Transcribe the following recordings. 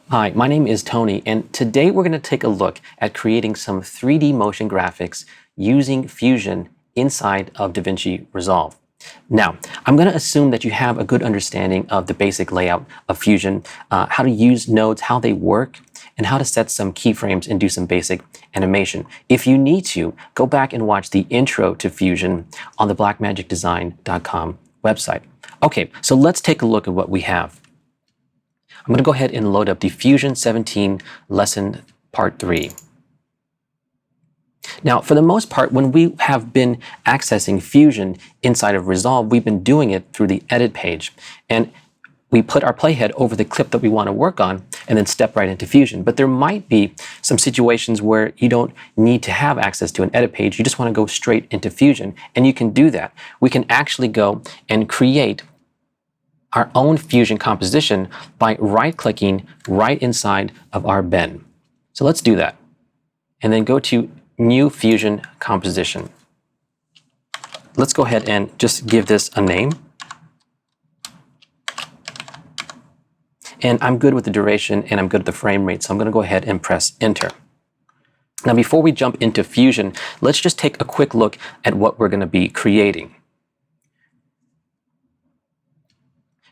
Hi, my name is Tony, and today we're going to take a look at creating some 3D motion graphics using Fusion inside of DaVinci Resolve. Now, I'm going to assume that you have a good understanding of the basic layout of Fusion, how to use nodes, how they work, and how to set some keyframes and do some basic animation. If you need to, go back and watch the intro to Fusion on the blackmagicdesign.com website. Okay, so let's take a look at what we have. I'm going to go ahead and load up the Fusion 17 lesson part 3. Now, for the most part, when we have been accessing Fusion inside of Resolve, we've been doing it through the edit page. And we put our playhead over the clip that we want to work on and then step right into Fusion. But there might be some situations where you don't need to have access to an edit page. You just want to go straight into Fusion. And you can do that. We can actually go and create our own Fusion composition by right-clicking right inside of our bin. So let's do that. And then go to New Fusion Composition. Let's go ahead and just give this a name. And I'm good with the duration and I'm good with the frame rate, so I'm going to go ahead and press Enter. Now, before we jump into Fusion, let's just take a quick look at what we're going to be creating.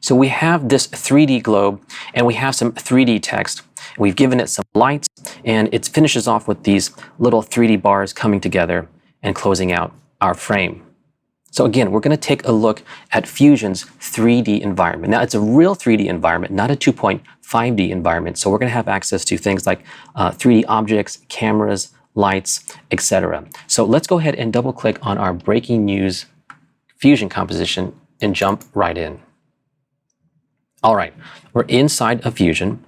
So we have this 3D globe and we have some 3D text. We've given it some lights and it finishes off with these little 3D bars coming together and closing out our frame. So again, we're going to take a look at Fusion's 3D environment. Now, it's a real 3D environment, not a 2.5D environment. So we're going to have access to things like 3D objects, cameras, lights, etc. So let's go ahead and double click on our breaking news Fusion composition and jump right in. All right, we're inside of Fusion.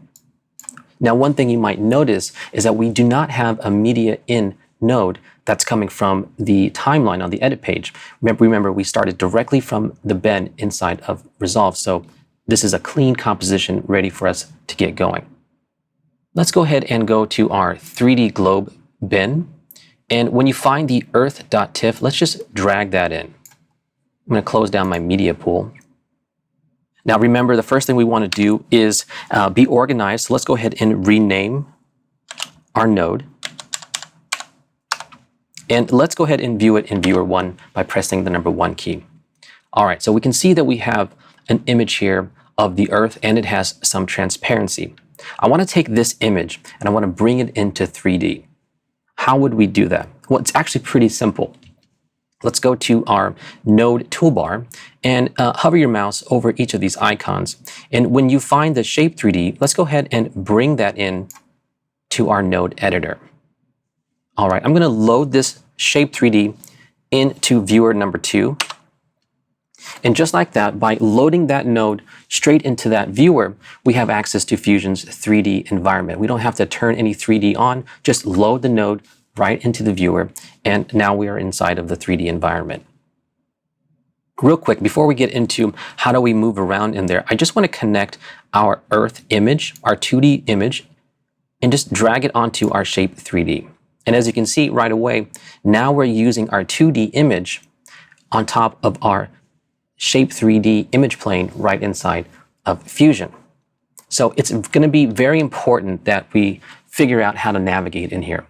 Now, one thing you might notice is that we do not have a media in node that's coming from the timeline on the edit page. Remember, we started directly from the bin inside of Resolve, so this is a clean composition ready for us to get going. Let's go ahead and go to our 3D globe bin. And when you find the earth.tiff, let's just drag that in. I'm going to close down my media pool. Now, remember, the first thing we want to do is be organized. So let's go ahead and rename our node. And let's go ahead and view it in Viewer 1 by pressing the number 1 key. All right, so we can see that we have an image here of the Earth, and it has some transparency. I want to take this image, and I want to bring it into 3D. How would we do that? Well, it's actually pretty simple. Let's go to our node toolbar and hover your mouse over each of these icons. And when you find the shape 3D, let's go ahead and bring that in to our node editor. All right, I'm going to load this shape 3D into viewer number 2. And just like that, by loading that node straight into that viewer, we have access to Fusion's 3D environment. We don't have to turn any 3D on, just load the node right into the viewer, and now we are inside of the 3D environment. Real quick, before we get into how do we move around in there, I just want to connect our Earth image, our 2D image, and just drag it onto our shape 3D. And as you can see right away, now we're using our 2D image on top of our shape 3D image plane right inside of Fusion. So it's going to be very important that we figure out how to navigate in here.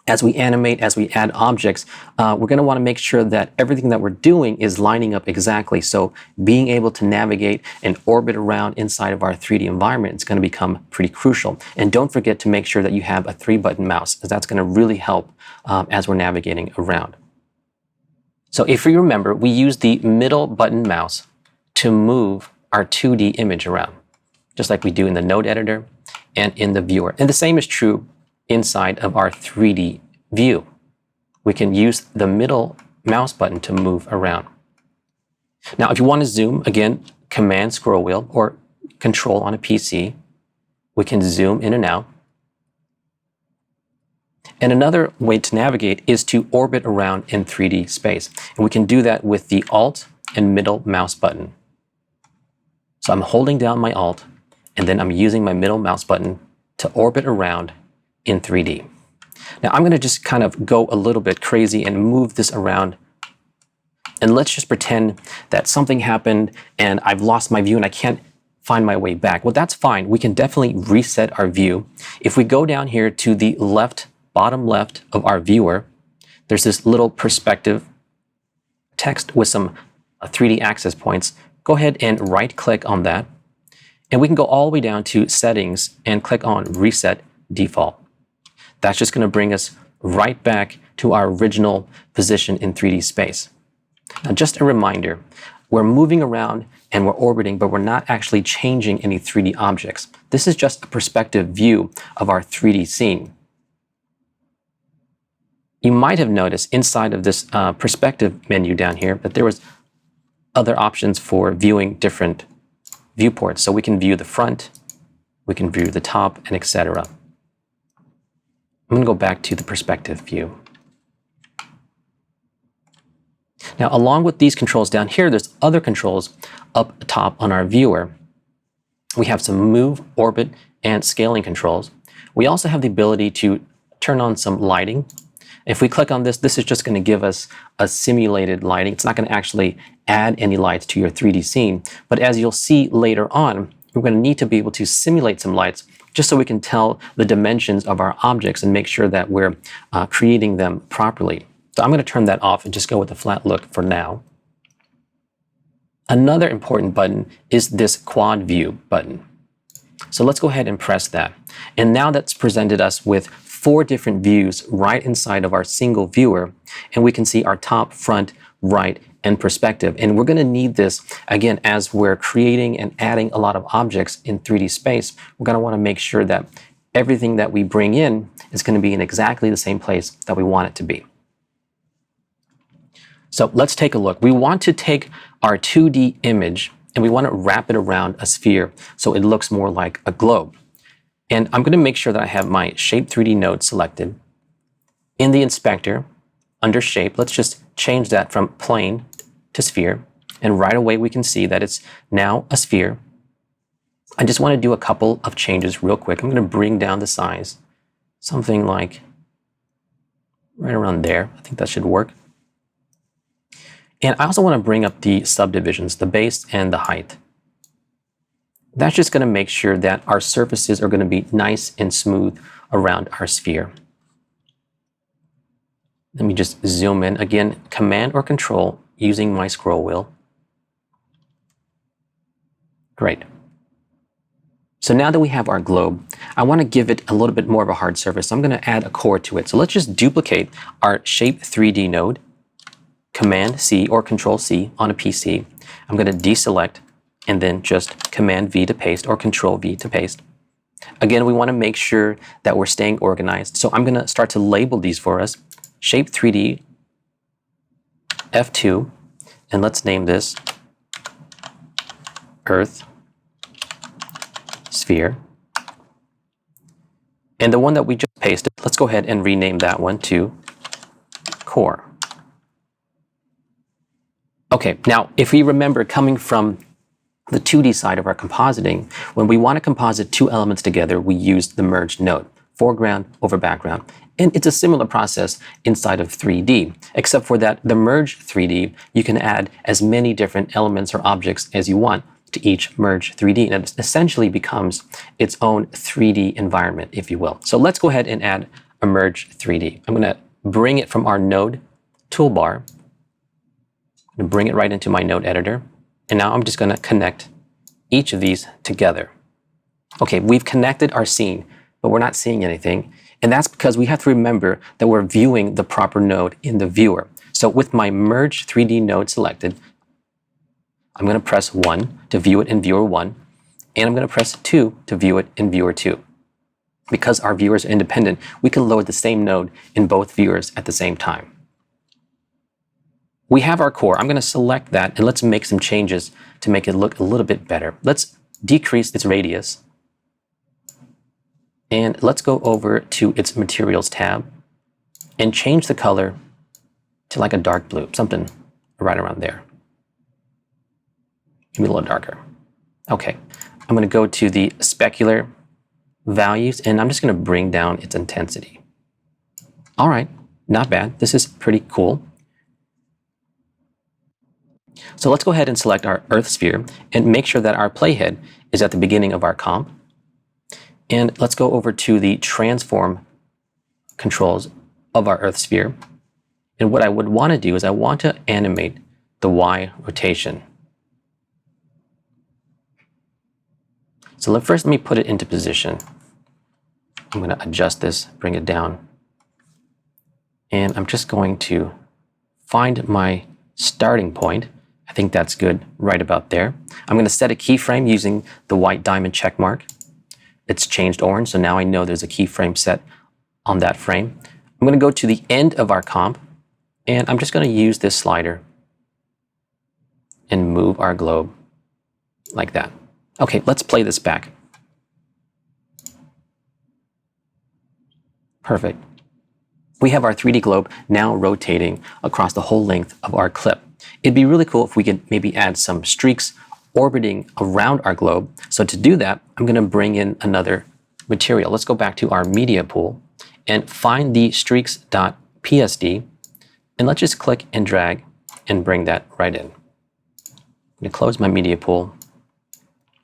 As we animate, as we add objects, we're going to want to make sure that everything that we're doing is lining up exactly. So being able to navigate and orbit around inside of our 3D environment is going to become pretty crucial. And don't forget to make sure that you have a 3-button mouse, because that's going to really help as we're navigating around. So if you remember, we use the middle button mouse to move our 2D image around, just like we do in the node editor and in the viewer. And the same is true inside of our 3D view. We can use the middle mouse button to move around. Now, if you want to zoom, again, Command scroll wheel or Control on a PC, we can zoom in and out. And another way to navigate is to orbit around in 3D space. And we can do that with the Alt and middle mouse button. So I'm holding down my Alt, and then I'm using my middle mouse button to orbit around in 3D. Now I'm going to just kind of go a little bit crazy and move this around. And let's just pretend that something happened and I've lost my view and I can't find my way back. Well, that's fine. We can definitely reset our view. If we go down here to the left, bottom left of our viewer, there's this little perspective text with some 3D access points. Go ahead and right click on that. And we can go all the way down to settings and click on reset default. That's just going to bring us right back to our original position in 3D space. Now, just a reminder, we're moving around and we're orbiting, but we're not actually changing any 3D objects. This is just a perspective view of our 3D scene. You might have noticed inside of this perspective menu down here that there was other options for viewing different viewports. So we can view the front, we can view the top, and etc. I'm going to go back to the perspective view. Now, along with these controls down here, there's other controls up top on our viewer. We have some move, orbit, and scaling controls. We also have the ability to turn on some lighting. If we click on this, this is just going to give us a simulated lighting. It's not going to actually add any lights to your 3D scene. But as you'll see later on, we're going to need to be able to simulate some lights just so we can tell the dimensions of our objects and make sure that we're creating them properly. So I'm going to turn that off and just go with the flat look for now. Another important button is this quad view button. So let's go ahead and press that. And now that's presented us with 4 different views right inside of our single viewer. And we can see our top, front, right, and perspective. And we're going to need this, again, as we're creating and adding a lot of objects in 3D space. We're going to want to make sure that everything that we bring in is going to be in exactly the same place that we want it to be. So let's take a look. We want to take our 2D image and we want to wrap it around a sphere so it looks more like a globe. And I'm going to make sure that I have my Shape 3D node selected. In the inspector, under Shape, let's just change that from plane to sphere. And right away we can see that it's now a sphere. I just want to do a couple of changes real quick. I'm going to bring down the size, something like right around there. I think that should work. And I also want to bring up the subdivisions, the base and the height. That's just going to make sure that our surfaces are going to be nice and smooth around our sphere. Let me just zoom in. Again, Command or Control using my scroll wheel. Great. So now that we have our globe, I want to give it a little bit more of a hard surface. So I'm going to add a core to it. So let's just duplicate our Shape 3D node. Command C or Control C on a PC. I'm going to deselect and then just Command V to paste or Control V to paste. Again, we want to make sure that we're staying organized. So I'm going to start to label these for us. Shape 3D F2, and let's name this Earth Sphere. And the one that we just pasted, let's go ahead and rename that one to Core. Okay, now if we remember coming from the 2D side of our compositing, when we want to composite 2 elements together, we use the merge node, foreground over background. And it's a similar process inside of 3D, except for that the merge 3D, you can add as many different elements or objects as you want to each merge 3D. And it essentially becomes its own 3D environment, if you will. So let's go ahead and add a merge 3D. I'm going to bring it from our node toolbar and bring it right into my node editor. And now I'm just going to connect each of these together. Okay, we've connected our scene, but we're not seeing anything. And that's because we have to remember that we're viewing the proper node in the viewer. So with my Merge 3D node selected, I'm going to press 1 to view it in Viewer 1, and I'm going to press 2 to view it in Viewer 2. Because our viewers are independent, we can load the same node in both viewers at the same time. We have our core. I'm going to select that and let's make some changes to make it look a little bit better. Let's decrease its radius. And let's go over to its Materials tab and change the color to like a dark blue, something right around there. Maybe a little darker. Okay, I'm going to go to the specular values and I'm just going to bring down its intensity. All right, not bad. This is pretty cool. So let's go ahead and select our Earth sphere and make sure that our playhead is at the beginning of our comp. And let's go over to the transform controls of our Earth sphere. And what I would want to do is I want to animate the Y rotation. So first let me put it into position. I'm going to adjust this, bring it down. And I'm just going to find my starting point. I think that's good right about there. I'm going to set a keyframe using the white diamond check mark. It's changed orange, so now I know there's a keyframe set on that frame. I'm going to go to the end of our comp, and I'm just going to use this slider and move our globe like that. Okay, let's play this back. Perfect. We have our 3D globe now rotating across the whole length of our clip. It'd be really cool if we could maybe add some streaks orbiting around our globe. So to do that, I'm going to bring in another material. Let's go back to our media pool and find the streaks.psd, and let's just click and drag and bring that right in. I'm going to close my media pool.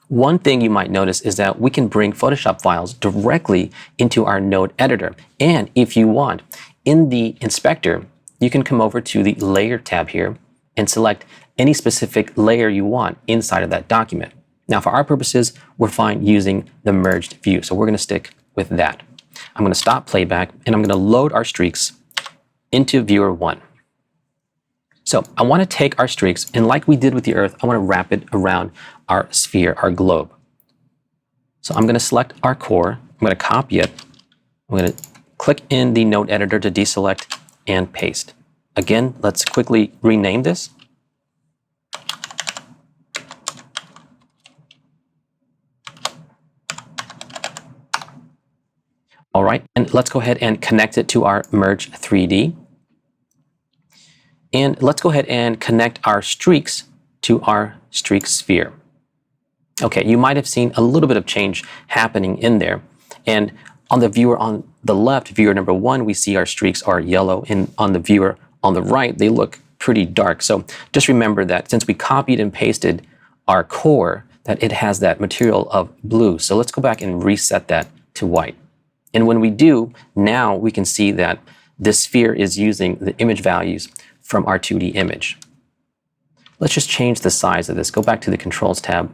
One thing you might notice is that we can bring Photoshop files directly into our node editor. And if you want, in the inspector, you can come over to the layer tab here and select any specific layer you want inside of that document. Now, for our purposes, we're fine using the merged view. So we're going to stick with that. I'm going to stop playback, and I'm going to load our streaks into viewer 1. So I want to take our streaks, and like we did with the Earth, I want to wrap it around our sphere, our globe. So I'm going to select our core. I'm going to copy it. I'm going to click in the node editor to deselect and paste. Again, let's quickly rename this. All right, and let's go ahead and connect it to our Merge 3D. And let's go ahead and connect our streaks to our streak sphere. Okay, you might have seen a little bit of change happening in there. And on the viewer on the left, viewer number 1, we see our streaks are yellow. And on the viewer on the right, they look pretty dark. So just remember that since we copied and pasted our core, that it has that material of blue. So let's go back and reset that to white. And when we do, now we can see that this sphere is using the image values from our 2D image. Let's just change the size of this. Go back to the Controls tab,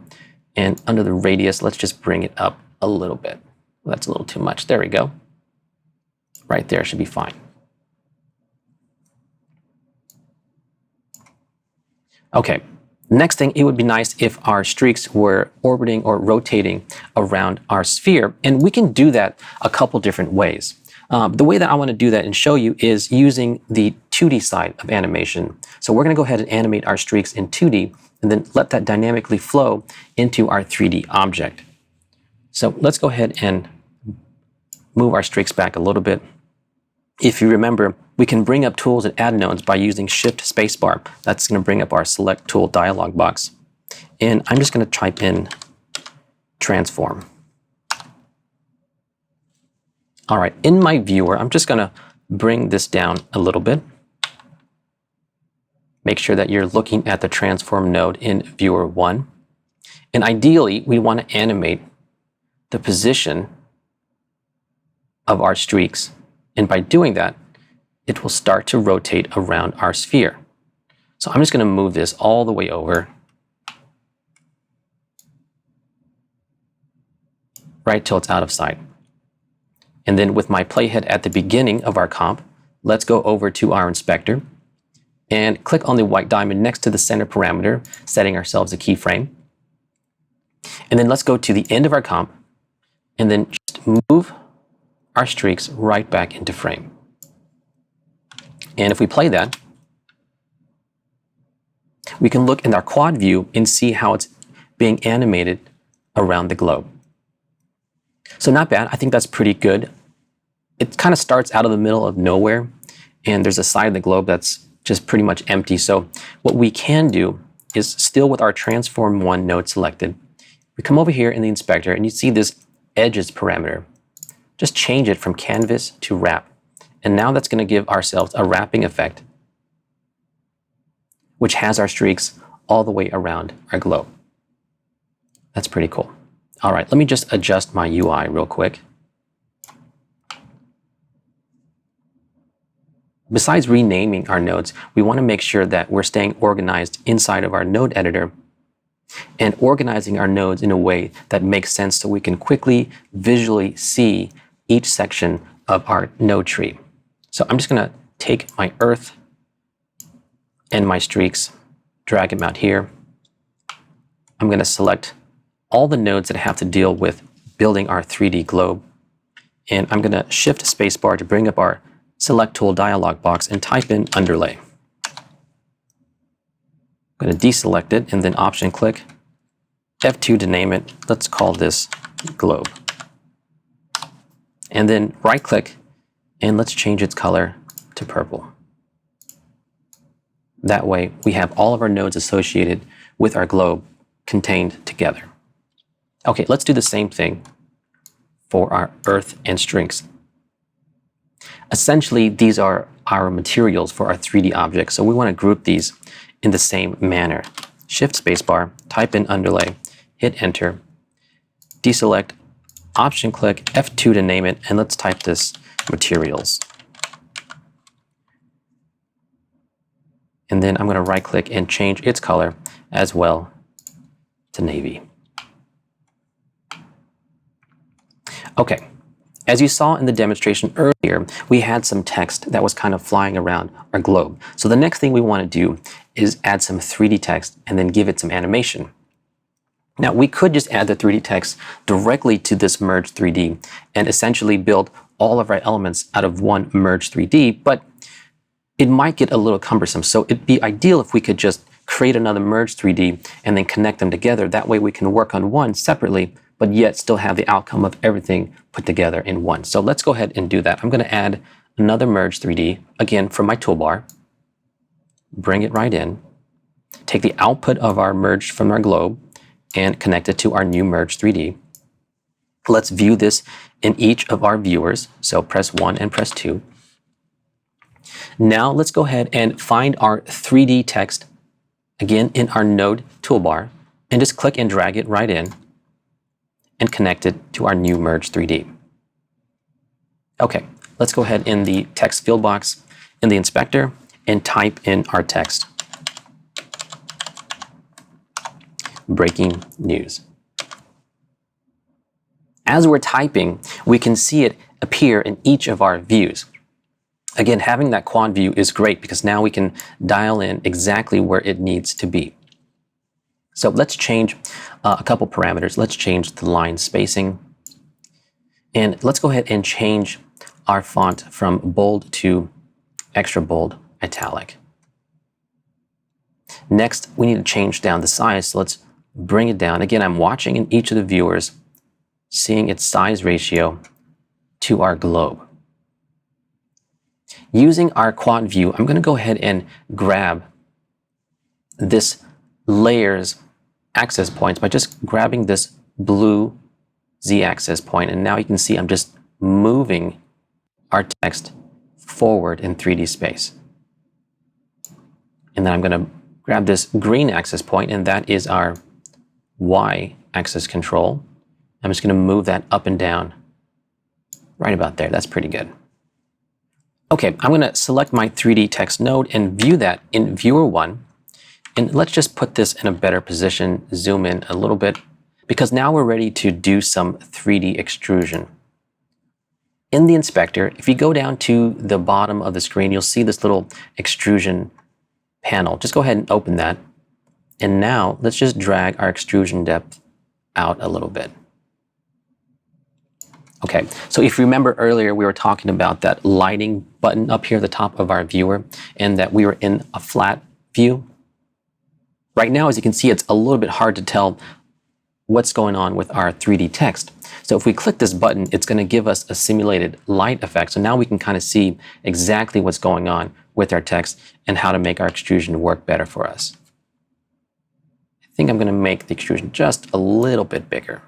and under the radius, let's just bring it up a little bit. Well, that's a little too much. There we go. Right there should be fine. Okay, next thing, it would be nice if our streaks were orbiting or rotating around our sphere, and we can do that a couple different ways. The way that I want to do that and show you is using the 2D side of animation. So we're going to go ahead and animate our streaks in 2D and then let that dynamically flow into our 3D object. So let's go ahead and move our streaks back a little bit. If you remember, we can bring up tools and add nodes by using Shift Spacebar. That's going to bring up our Select Tool dialog box. And I'm just going to type in Transform. All right, in my viewer, I'm just going to bring this down a little bit. Make sure that you're looking at the transform node in viewer 1. And ideally, we want to animate the position of our streaks. And by doing that, it will start to rotate around our sphere. So I'm just going to move this all the way over, right till it's out of sight. And then with my playhead at the beginning of our comp, let's go over to our inspector and click on the white diamond next to the center parameter, setting ourselves a keyframe. And then let's go to the end of our comp and then just move our streaks right back into frame. And if we play that, we can look in our quad view and see how it's being animated around the globe. So not bad. I think that's pretty good. It kind of starts out of the middle of nowhere, and there's a side of the globe that's just pretty much empty. So what we can do is, still with our Transform 1 node selected, we come over here in the inspector and you see this edges parameter. Just change it from canvas to wrap. And now that's going to give ourselves a wrapping effect, which has our streaks all the way around our globe. That's pretty cool. All right, let me just adjust my UI real quick. Besides renaming our nodes, we want to make sure that we're staying organized inside of our node editor and organizing our nodes in a way that makes sense so we can quickly visually see each section of our node tree. So I'm just going to take my Earth and my streaks, drag them out here. I'm going to select all the nodes that have to deal with building our 3D globe. And I'm going to shift spacebar to bring up our select tool dialog box and type in underlay. I'm going to deselect it and then option click F2 to name it. Let's call this globe. And then right click and let's change its color to purple. That way we have all of our nodes associated with our globe contained together. Okay, let's do the same thing for our Earth and streaks. Essentially, these are our materials for our 3D objects, so we want to group these in the same manner. Shift spacebar, type in underlay, hit enter, deselect, option click F2 to name it, and let's type this materials. And then I'm going to right click and change its color as well to navy. Okay, as you saw in the demonstration earlier, we had some text that was kind of flying around our globe. So the next thing we want to do is add some 3D text and then give it some animation. Now, we could just add the 3D text directly to this Merge 3D and essentially build all of our elements out of one Merge 3D, but it might get a little cumbersome. So it'd be ideal if we could just create another Merge 3D and then connect them together. That way we can work on one separately, but yet still have the outcome of everything put together in one. So let's go ahead and do that. I'm going to add another Merge 3D, again from my toolbar, bring it right in, take the output of our merge from our globe and connect it to our new Merge 3D. Let's view this in each of our viewers. So press 1 and press 2. Now let's go ahead and find our 3D text, again in our node toolbar, and just click and drag it right in and connect it to our new Merge 3D. Okay, let's go ahead in the text field box in the inspector and type in our text. Breaking news. As we're typing, we can see it appear in each of our views. Again, having that quad view is great because now we can dial in exactly where it needs to be. So let's change a couple parameters. Let's change the line spacing. And let's go ahead and change our font from bold to extra bold italic. Next, we need to change down the size. So let's bring it down. Again, I'm watching in each of the viewers, seeing its size ratio to our globe. Using our quad view, I'm going to go ahead and grab this layers access points by just grabbing this blue z-axis point, and now you can see I'm just moving our text forward in 3D space. And then I'm going to grab this green axis point, and that is our y-axis control. I'm just going to move that up and down right about there. That's pretty good. Okay, I'm going to select my 3D text node and view that in viewer 1. And let's just put this in a better position, zoom in a little bit, because now we're ready to do some 3D extrusion. In the inspector, if you go down to the bottom of the screen, you'll see this little extrusion panel. Just go ahead and open that. And now let's just drag our extrusion depth out a little bit. Okay, so if you remember earlier, we were talking about that lighting button up here at the top of our viewer and that we were in a flat view. Right now, as you can see, it's a little bit hard to tell what's going on with our 3D text. So if we click this button, it's going to give us a simulated light effect. So now we can kind of see exactly what's going on with our text and how to make our extrusion work better for us. I think I'm going to make the extrusion just a little bit bigger.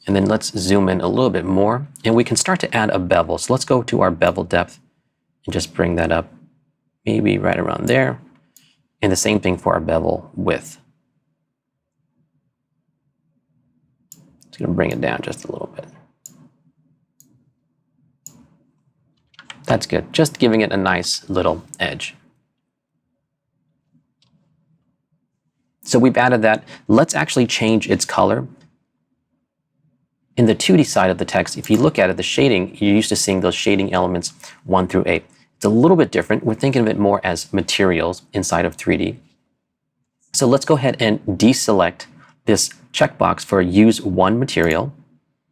And then let's zoom in a little bit more, and we can start to add a bevel. So let's go to our bevel depth and just bring that up, maybe right around there. And the same thing for our bevel width. It's going to bring it down just a little bit. That's good. Just giving it a nice little edge. So we've added that. Let's actually change its color. In the 2D side of the text, if you look at it, the shading, you're used to seeing those shading elements 1 through 8. It's a little bit different. We're thinking of it more as materials inside of 3D. So let's go ahead and deselect this checkbox for use one material.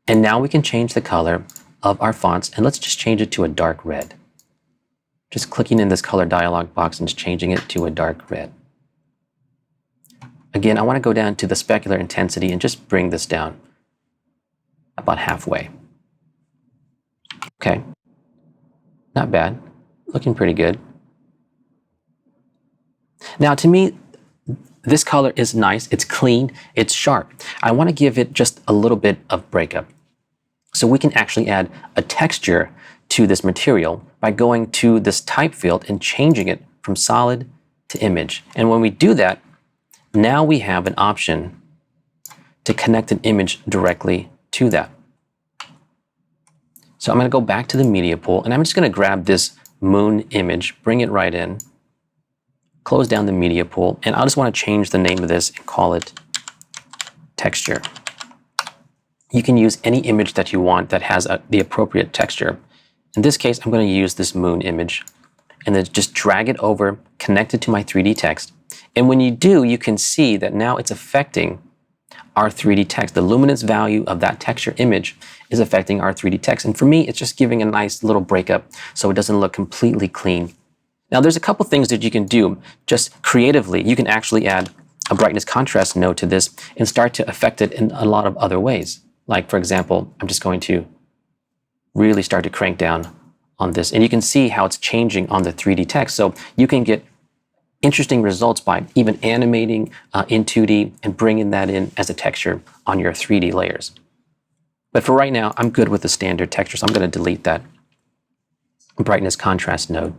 And now we can change the color of our fonts, and let's just change it to a dark red. Just clicking in this color dialog box and just changing it to a dark red. Again, I want to go down to the specular intensity and just bring this down about halfway. Okay, not bad, looking pretty good. Now to me, this color is nice, it's clean, it's sharp. I want to give it just a little bit of breakup. So we can actually add a texture to this material by going to this type field and changing it from solid to image. And when we do that, now we have an option to connect an image directly to that. So I'm going to go back to the media pool, and I'm just going to grab this moon image, bring it right in, close down the media pool, and I just want to change the name of this and call it texture. You can use any image that you want that has the appropriate texture. In this case, I'm going to use this moon image and then just drag it over, connect it to my 3D text. And when you do, you can see that now it's affecting our 3D text. The luminance value of that texture image is affecting our 3D text. And for me, it's just giving a nice little breakup so it doesn't look completely clean. Now, there's a couple things that you can do just creatively. You can actually add a brightness contrast node to this and start to affect it in a lot of other ways. Like, for example, I'm just going to really start to crank down on this. And you can see how it's changing on the 3D text. So you can get interesting results by even animating in 2D and bringing that in as a texture on your 3D layers. But for right now, I'm good with the standard texture, so I'm going to delete that brightness contrast node.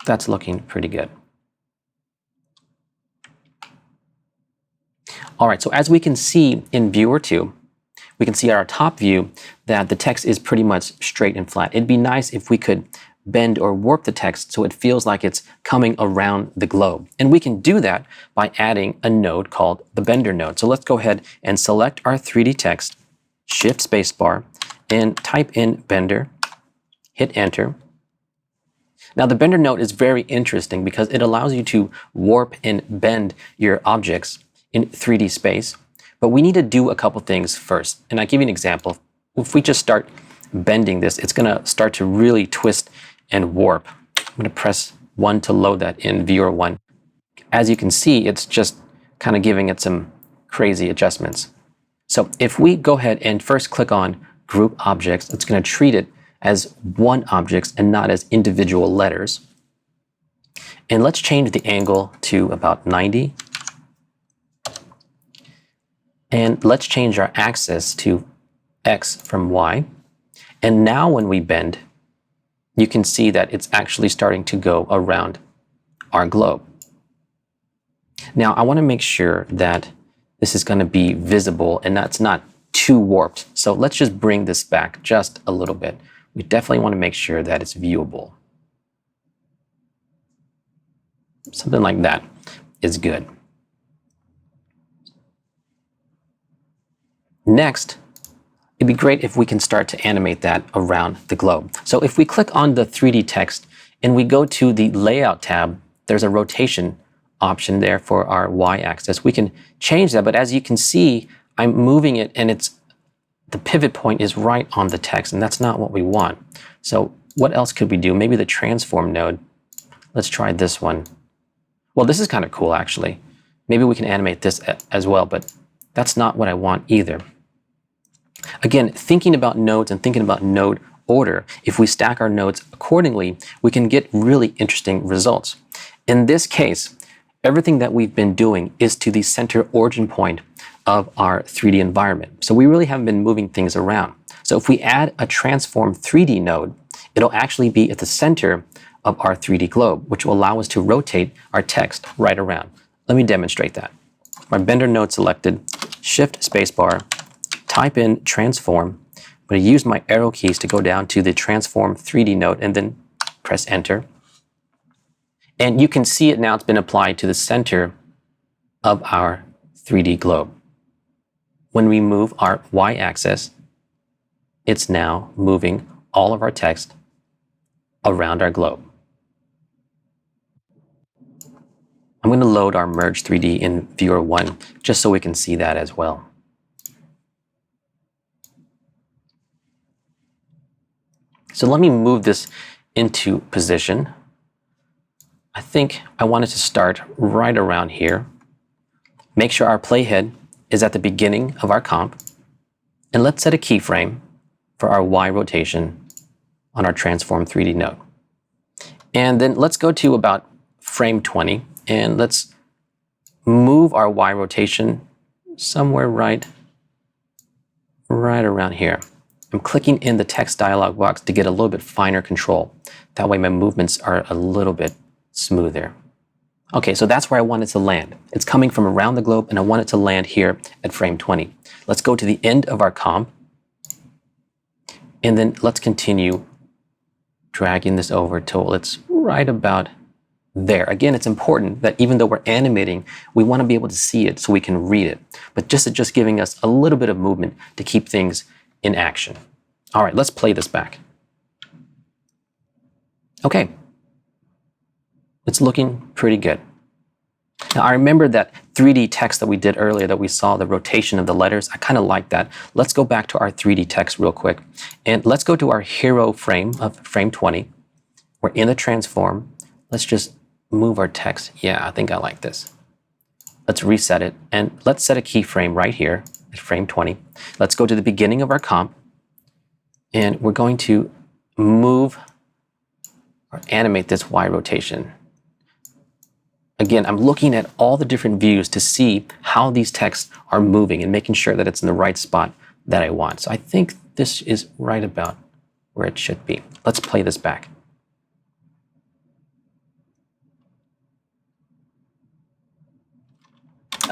That's looking pretty good. All right, so as we can see in Viewer 2, we can see at our top view that the text is pretty much straight and flat. It'd be nice if we could bend or warp the text so it feels like it's coming around the globe. And we can do that by adding a node called the Bender node. So let's go ahead and select our 3D text, Shift Spacebar, and type in Bender, hit Enter. Now the Bender node is very interesting because it allows you to warp and bend your objects in 3D space. But we need to do a couple things first. And I'll give you an example. If we just start bending this, it's going to start to really twist and warp. I'm going to press 1 to load that in Viewer 1. As you can see, it's just kind of giving it some crazy adjustments. So if we go ahead and first click on Group Objects, it's going to treat it as one object and not as individual letters. And let's change the angle to about 90. And let's change our axis to X from Y. And now when we bend, you can see that it's actually starting to go around our globe. Now I want to make sure that this is going to be visible and that's not too warped. So let's just bring this back just a little bit. We definitely want to make sure that it's viewable. Something like that is good. Next, it'd be great if we can start to animate that around the globe. So if we click on the 3D text and we go to the Layout tab, there's a rotation option there for our Y-axis. We can change that, but as you can see, I'm moving it and the pivot point is right on the text, and that's not what we want. So what else could we do? Maybe the transform node. Let's try this one. Well, this is kind of cool, actually. Maybe we can animate this as well, but that's not what I want either. Again, thinking about nodes and thinking about node order, if we stack our nodes accordingly, we can get really interesting results. In this case, everything that we've been doing is to the center origin point of our 3D environment. So we really haven't been moving things around. So if we add a transform 3D node, it'll actually be at the center of our 3D globe, which will allow us to rotate our text right around. Let me demonstrate that. My Bender node selected, Shift spacebar, type in transform. I'm going to use my arrow keys to go down to the transform 3D node and then press enter. And you can see it now, it's been applied to the center of our 3D globe. When we move our y-axis, it's now moving all of our text around our globe. I'm going to load our Merge 3D in Viewer 1 just so we can see that as well. So let me move this into position. I think I want it to start right around here. Make sure our playhead is at the beginning of our comp. And let's set a keyframe for our Y rotation on our Transform 3D node. And then let's go to about frame 20 and let's move our Y rotation somewhere right around here. I'm clicking in the text dialog box to get a little bit finer control. That way my movements are a little bit smoother. Okay, so that's where I want it to land. It's coming from around the globe and I want it to land here at frame 20. Let's go to the end of our comp and then let's continue dragging this over till it's right about there. Again, it's important that even though we're animating, we want to be able to see it so we can read it. But just giving us a little bit of movement to keep things in action. All right, let's play this back. Okay. It's looking pretty good. Now, I remember that 3D text that we did earlier that we saw the rotation of the letters. I kind of like that. Let's go back to our 3D text real quick. And let's go to our hero frame of frame 20. We're in the transform. Let's just move our text. Yeah, I think I like this. Let's reset it. And let's set a keyframe right here at frame 20. Let's go to the beginning of our comp. And we're going to move or animate this Y rotation. Again, I'm looking at all the different views to see how these texts are moving and making sure that it's in the right spot that I want. So I think this is right about where it should be. Let's play this back.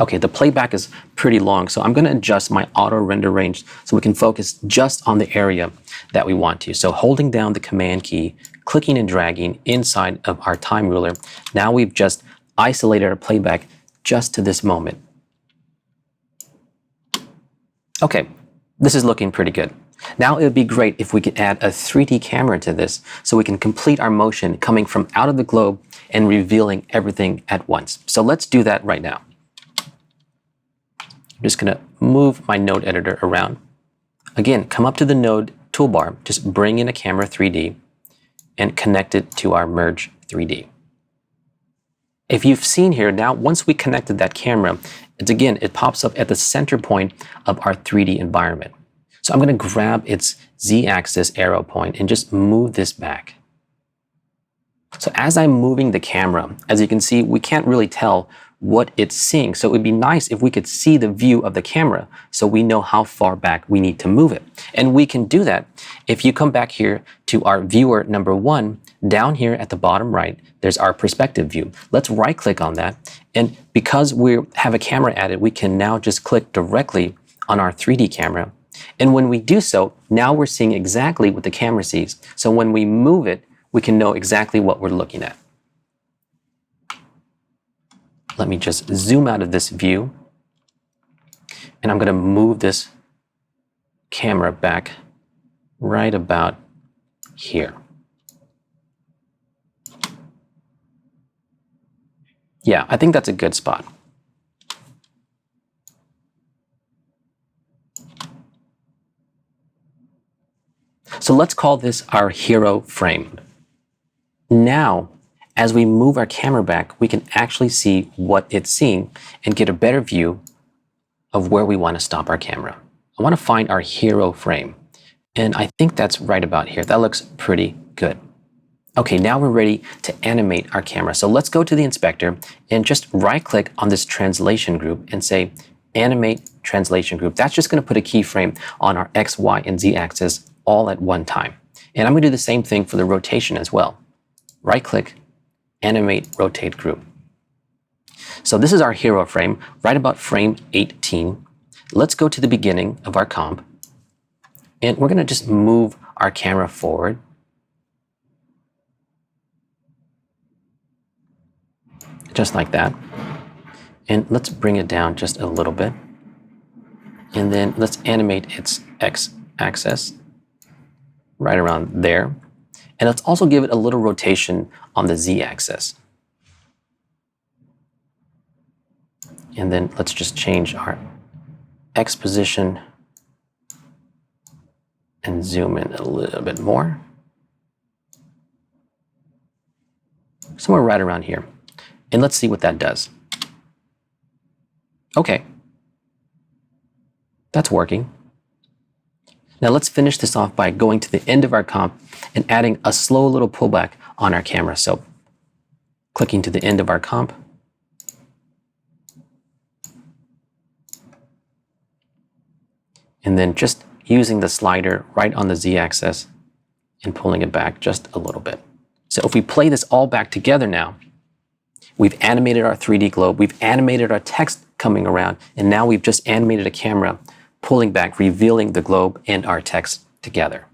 Okay, the playback is pretty long, so I'm going to adjust my auto render range so we can focus just on the area that we want to. So holding down the command key, clicking and dragging inside of our time ruler, now we've just isolated our playback just to this moment. Okay, this is looking pretty good. Now it would be great if we could add a 3D camera to this so we can complete our motion coming from out of the globe and revealing everything at once. So let's do that right now. I'm just going to move my node editor around. Again, come up to the node toolbar, just bring in a camera 3D and connect it to our Merge 3D. If you've seen here, now once we connected that camera, it pops up at the center point of our 3D environment. So I'm going to grab its Z-axis arrow point and just move this back. So as I'm moving the camera, as you can see, we can't really tell what it's seeing. So it would be nice if we could see the view of the camera so we know how far back we need to move it. And we can do that if you come back here to our viewer number 1, down here at the bottom right, there's our perspective view. Let's right click on that. And because we have a camera added, we can now just click directly on our 3D camera. And when we do so, now we're seeing exactly what the camera sees. So when we move it, we can know exactly what we're looking at. Let me just zoom out of this view. And I'm going to move this camera back right about here. Yeah, I think that's a good spot. So let's call this our hero frame. Now, as we move our camera back, we can actually see what it's seeing and get a better view of where we want to stop our camera. I want to find our hero frame. And I think that's right about here. That looks pretty good. Okay, now we're ready to animate our camera. So let's go to the inspector and just right click on this translation group and say animate translation group. That's just going to put a keyframe on our X, Y, and Z axis all at one time. And I'm going to do the same thing for the rotation as well. right-click, animate, rotate group. So this is our hero frame, right about frame 18. Let's go to the beginning of our comp, and we're going to just move our camera forward. Just like that. And let's bring it down just a little bit. And then let's animate its x-axis right around there. And let's also give it a little rotation on the z-axis. And then let's just change our X position and zoom in a little bit more. Somewhere right around here. And let's see what that does. Okay. That's working. Now let's finish this off by going to the end of our comp and adding a slow little pullback on our camera. So clicking to the end of our comp. And then just using the slider right on the z-axis and pulling it back just a little bit. So if we play this all back together now, we've animated our 3D globe, we've animated our text coming around, and now we've just animated a camera pulling back, revealing the globe and our text together.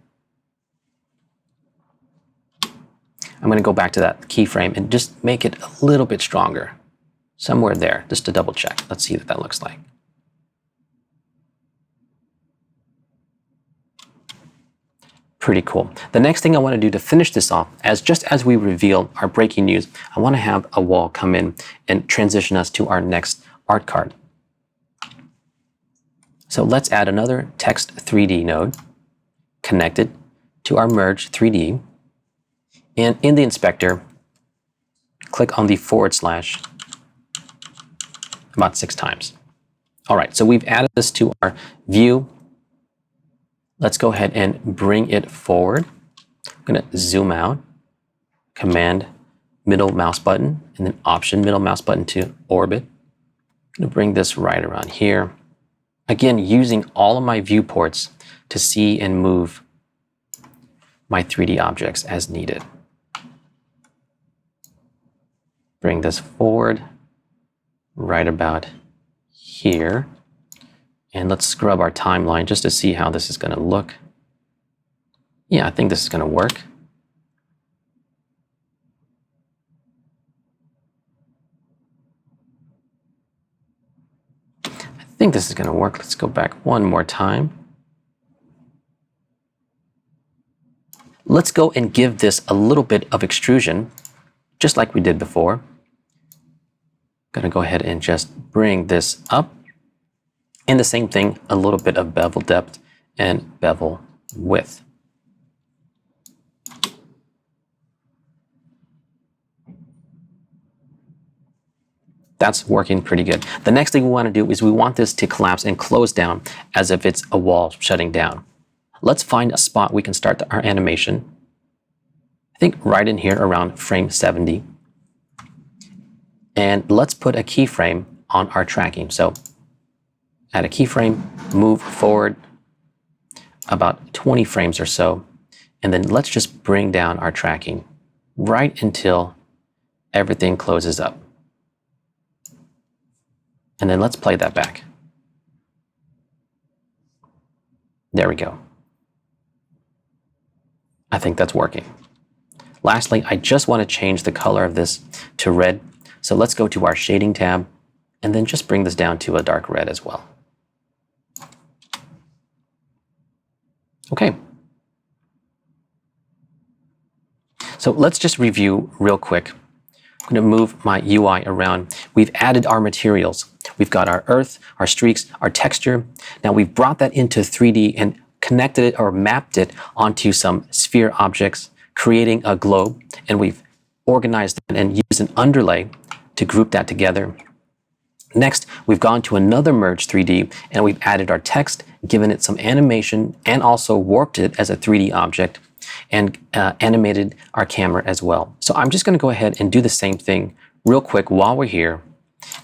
I'm going to go back to that keyframe and just make it a little bit stronger. Somewhere there, just to double check. Let's see what that looks like. Pretty cool. The next thing I want to do to finish this off, just as we reveal our breaking news, I want to have a wall come in and transition us to our next art card. So let's add another text 3D node connected to our merge 3D. And in the inspector, click on the / about 6 times. All right, so we've added this to our view. Let's go ahead and bring it forward. I'm going to zoom out, Command middle mouse button, and then Option middle mouse button to orbit. I'm going to bring this right around here. Again, using all of my viewports to see and move my 3D objects as needed. Bring this forward right about here. And let's scrub our timeline just to see how this is going to look. Yeah, I think this is going to work. I think this is going to work. Let's go back one more time. Let's go and give this a little bit of extrusion, just like we did before. Going to go ahead and just bring this up. And the same thing, a little bit of bevel depth and bevel width. That's working pretty good. The next thing we want to do is we want this to collapse and close down as if it's a wall shutting down. Let's find a spot we can start our animation. I think right in here around frame 70. And let's put a keyframe on our tracking. So add a keyframe, move forward about 20 frames or so, and then let's just bring down our tracking right until everything closes up. And then let's play that back. There we go. I think that's working. Lastly, I just want to change the color of this to red. So let's go to our shading tab and then just bring this down to a dark red as well. Okay. So let's just review real quick. I'm going to move my UI around. We've added our materials. We've got our earth, our streaks, our texture. Now we've brought that into 3D and connected it or mapped it onto some sphere objects, creating a globe. And we've organized it and used an underlay to group that together. Next, we've gone to another merge 3D and we've added our text, given it some animation, and also warped it as a 3D object and animated our camera as well. So I'm just going to go ahead and do the same thing real quick while we're here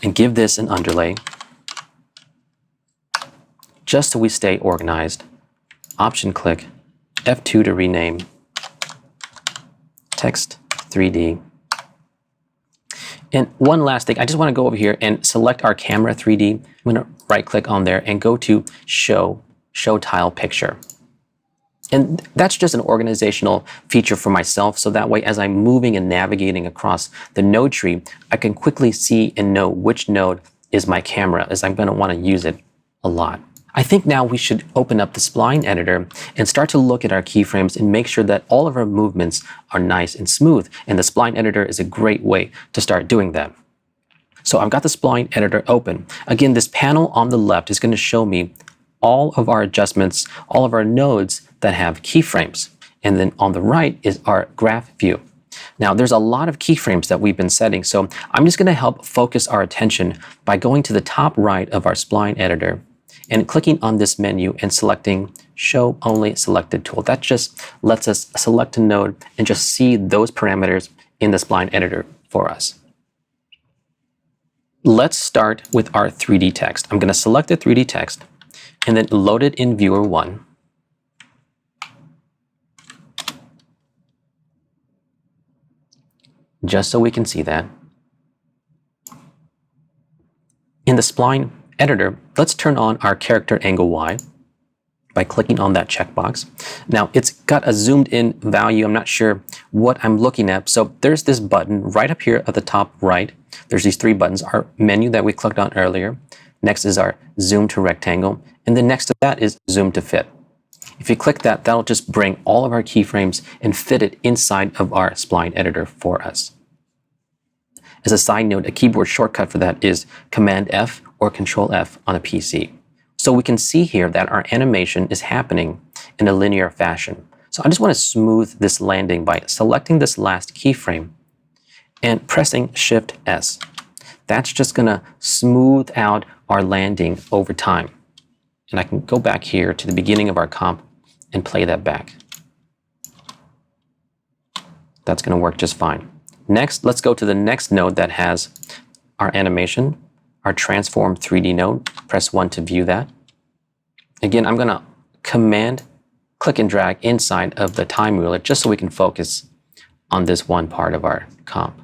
and give this an underlay just so we stay organized. Option click F2 to rename text 3D. And one last thing, I just want to go over here and select our camera 3D. I'm going to right click on there and go to Show Tile Picture. And that's just an organizational feature for myself. So that way, as I'm moving and navigating across the node tree, I can quickly see and know which node is my camera, as I'm going to want to use it a lot. I think now we should open up the spline editor and start to look at our keyframes and make sure that all of our movements are nice and smooth. And the spline editor is a great way to start doing that. So I've got the spline editor open. Again, this panel on the left is going to show me all of our adjustments, all of our nodes that have keyframes. And then on the right is our graph view. Now, there's a lot of keyframes that we've been setting, so I'm just going to help focus our attention by going to the top right of our spline editor and clicking on this menu and selecting Show Only Selected Tool. That just lets us select a node and just see those parameters in the spline editor for us. Let's start with our 3D text. I'm going to select the 3D text and then load it in Viewer 1. Just so we can see that. In the spline editor, let's turn on our character angle Y by clicking on that checkbox. Now, it's got a zoomed in value. I'm not sure what I'm looking at. So there's this button right up here at the top right. There's these 3 buttons, our menu that we clicked on earlier. Next is our zoom to rectangle. And then next to that is zoom to fit. If you click that, that'll just bring all of our keyframes and fit it inside of our spline editor for us. As a side note, a keyboard shortcut for that is Command F or Control F on a PC. So we can see here that our animation is happening in a linear fashion. So I just want to smooth this landing by selecting this last keyframe and pressing Shift S. That's just going to smooth out our landing over time. And I can go back here to the beginning of our comp and play that back. That's going to work just fine. Next, let's go to the next node that has our animation, our transform 3D node. Press 1 to view that. Again, I'm going to Command, click and drag inside of the time ruler just so we can focus on this one part of our comp.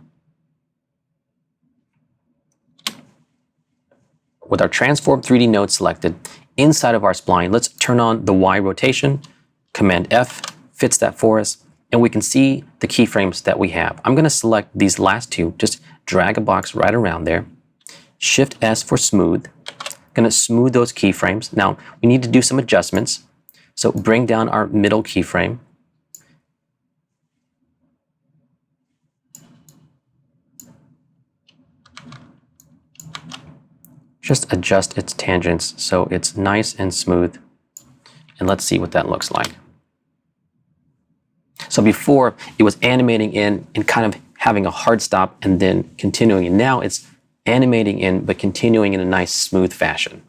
With our transform 3D node selected, inside of our spline, let's turn on the Y rotation. Command F fits that for us, and we can see the keyframes that we have. I'm going to select these last 2, just drag a box right around there. Shift S for smooth. Going to smooth those keyframes. Now, we need to do some adjustments. So bring down our middle keyframe. Just adjust its tangents so it's nice and smooth. And let's see what that looks like. So before, it was animating in and kind of having a hard stop and then continuing. And now it's animating in but continuing in a nice smooth fashion.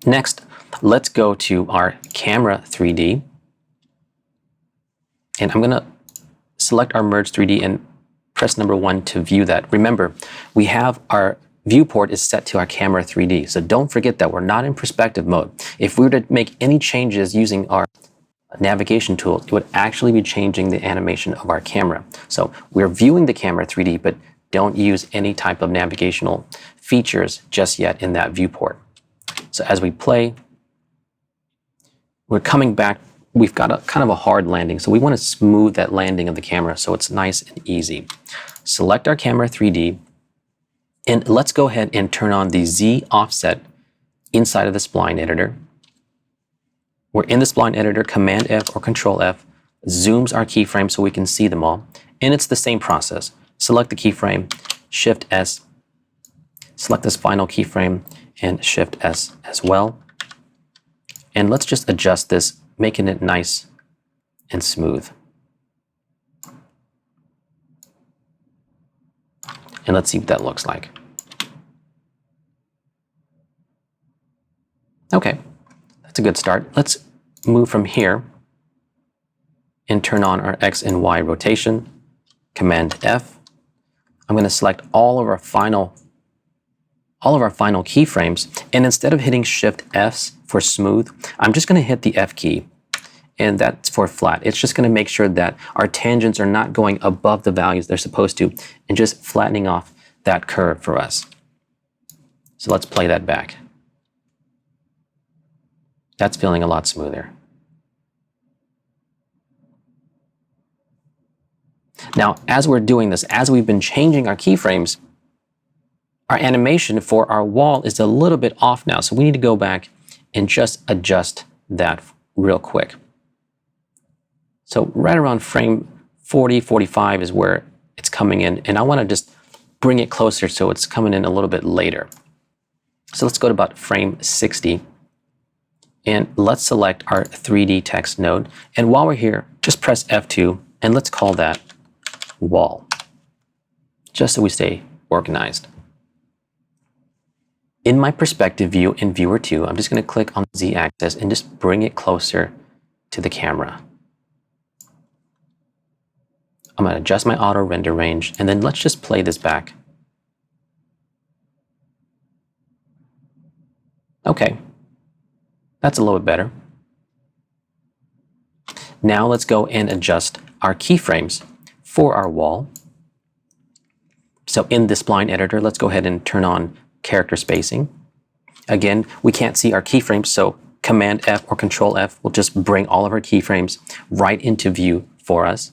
Next, let's go to our camera 3D. And I'm going to select our merge 3D and press number 1 to view that. Remember, we have our viewport is set to our camera 3D. So don't forget that we're not in perspective mode. If we were to make any changes using our navigation tool, it would actually be changing the animation of our camera. So we're viewing the camera 3D, but don't use any type of navigational features just yet in that viewport. So as we play, we're coming back. We've got a kind of a hard landing. So we want to smooth that landing of the camera so it's nice and easy. Select our camera 3D. And let's go ahead and turn on the Z offset inside of the spline editor. We're in the spline editor, Command F or Control F zooms our keyframes so we can see them all. And it's the same process. Select the keyframe, Shift S, select this final keyframe and Shift S as well. And let's just adjust this, making it nice and smooth. And let's see what that looks like. Okay, that's a good start. Let's move from here and turn on our X and Y rotation. Command F. I'm going to select all of our final keyframes, and instead of hitting Shift S for smooth, I'm just going to hit the F key, and that's for flat. It's just going to make sure that our tangents are not going above the values they're supposed to and just flattening off that curve for us. So let's play that back. That's feeling a lot smoother. Now, as we're doing this, as we've been changing our keyframes, our animation for our wall is a little bit off now. So we need to go back and just adjust that real quick. So right around frame 40, 45 is where it's coming in. And I want to just bring it closer so it's coming in a little bit later. So let's go to about frame 60. And let's select our 3D text node. And while we're here, just press F2 and let's call that wall, just so we stay organized. In my perspective view in viewer 2, I'm just going to click on the Z-axis and just bring it closer to the camera. I'm going to adjust my auto render range, and then let's just play this back. Okay, that's a little bit better. Now let's go and adjust our keyframes for our wall. So in the spline editor, let's go ahead and turn on character spacing. Again, we can't see our keyframes, so Command F or Control F will just bring all of our keyframes right into view for us.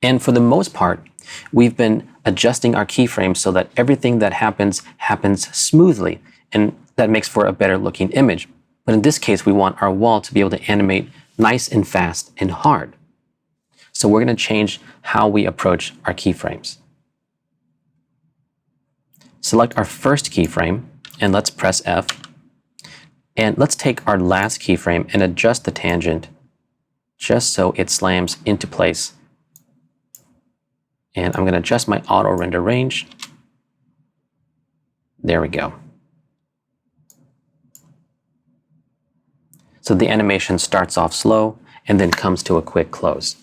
And for the most part, we've been adjusting our keyframes so that everything that happens smoothly, and that makes for a better looking image. But in this case, we want our wall to be able to animate nice and fast and hard. So we're going to change how we approach our keyframes. Select our first keyframe and let's press F. And let's take our last keyframe and adjust the tangent just so it slams into place. And I'm going to adjust my auto render range. There we go. So the animation starts off slow and then comes to a quick close.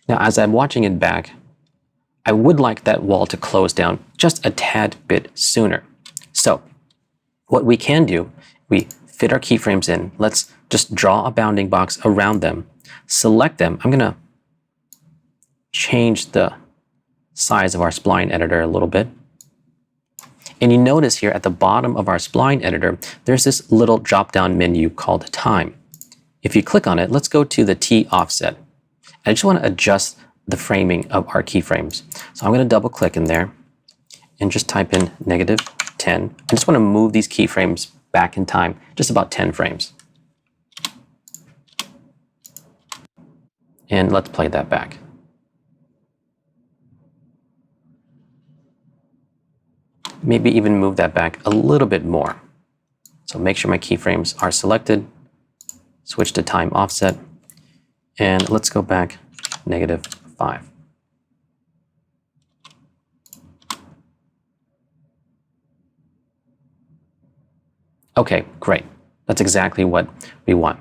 Now, as I'm watching it back, I would like that wall to close down just a tad bit sooner. So what we can do, we fit our keyframes in. Let's just draw a bounding box around them, select them. I'm going to change the size of our spline editor a little bit. And you notice here at the bottom of our spline editor, there's this little drop-down menu called Time. If you click on it, let's go to the T offset. I just want to adjust the framing of our keyframes. So I'm going to double click in there and just type in -10. I just want to move these keyframes back in time, just about 10 frames. And let's play that back. Maybe even move that back a little bit more. So make sure my keyframes are selected, switch to time offset, and let's go back -5. Okay, great. That's exactly what we want.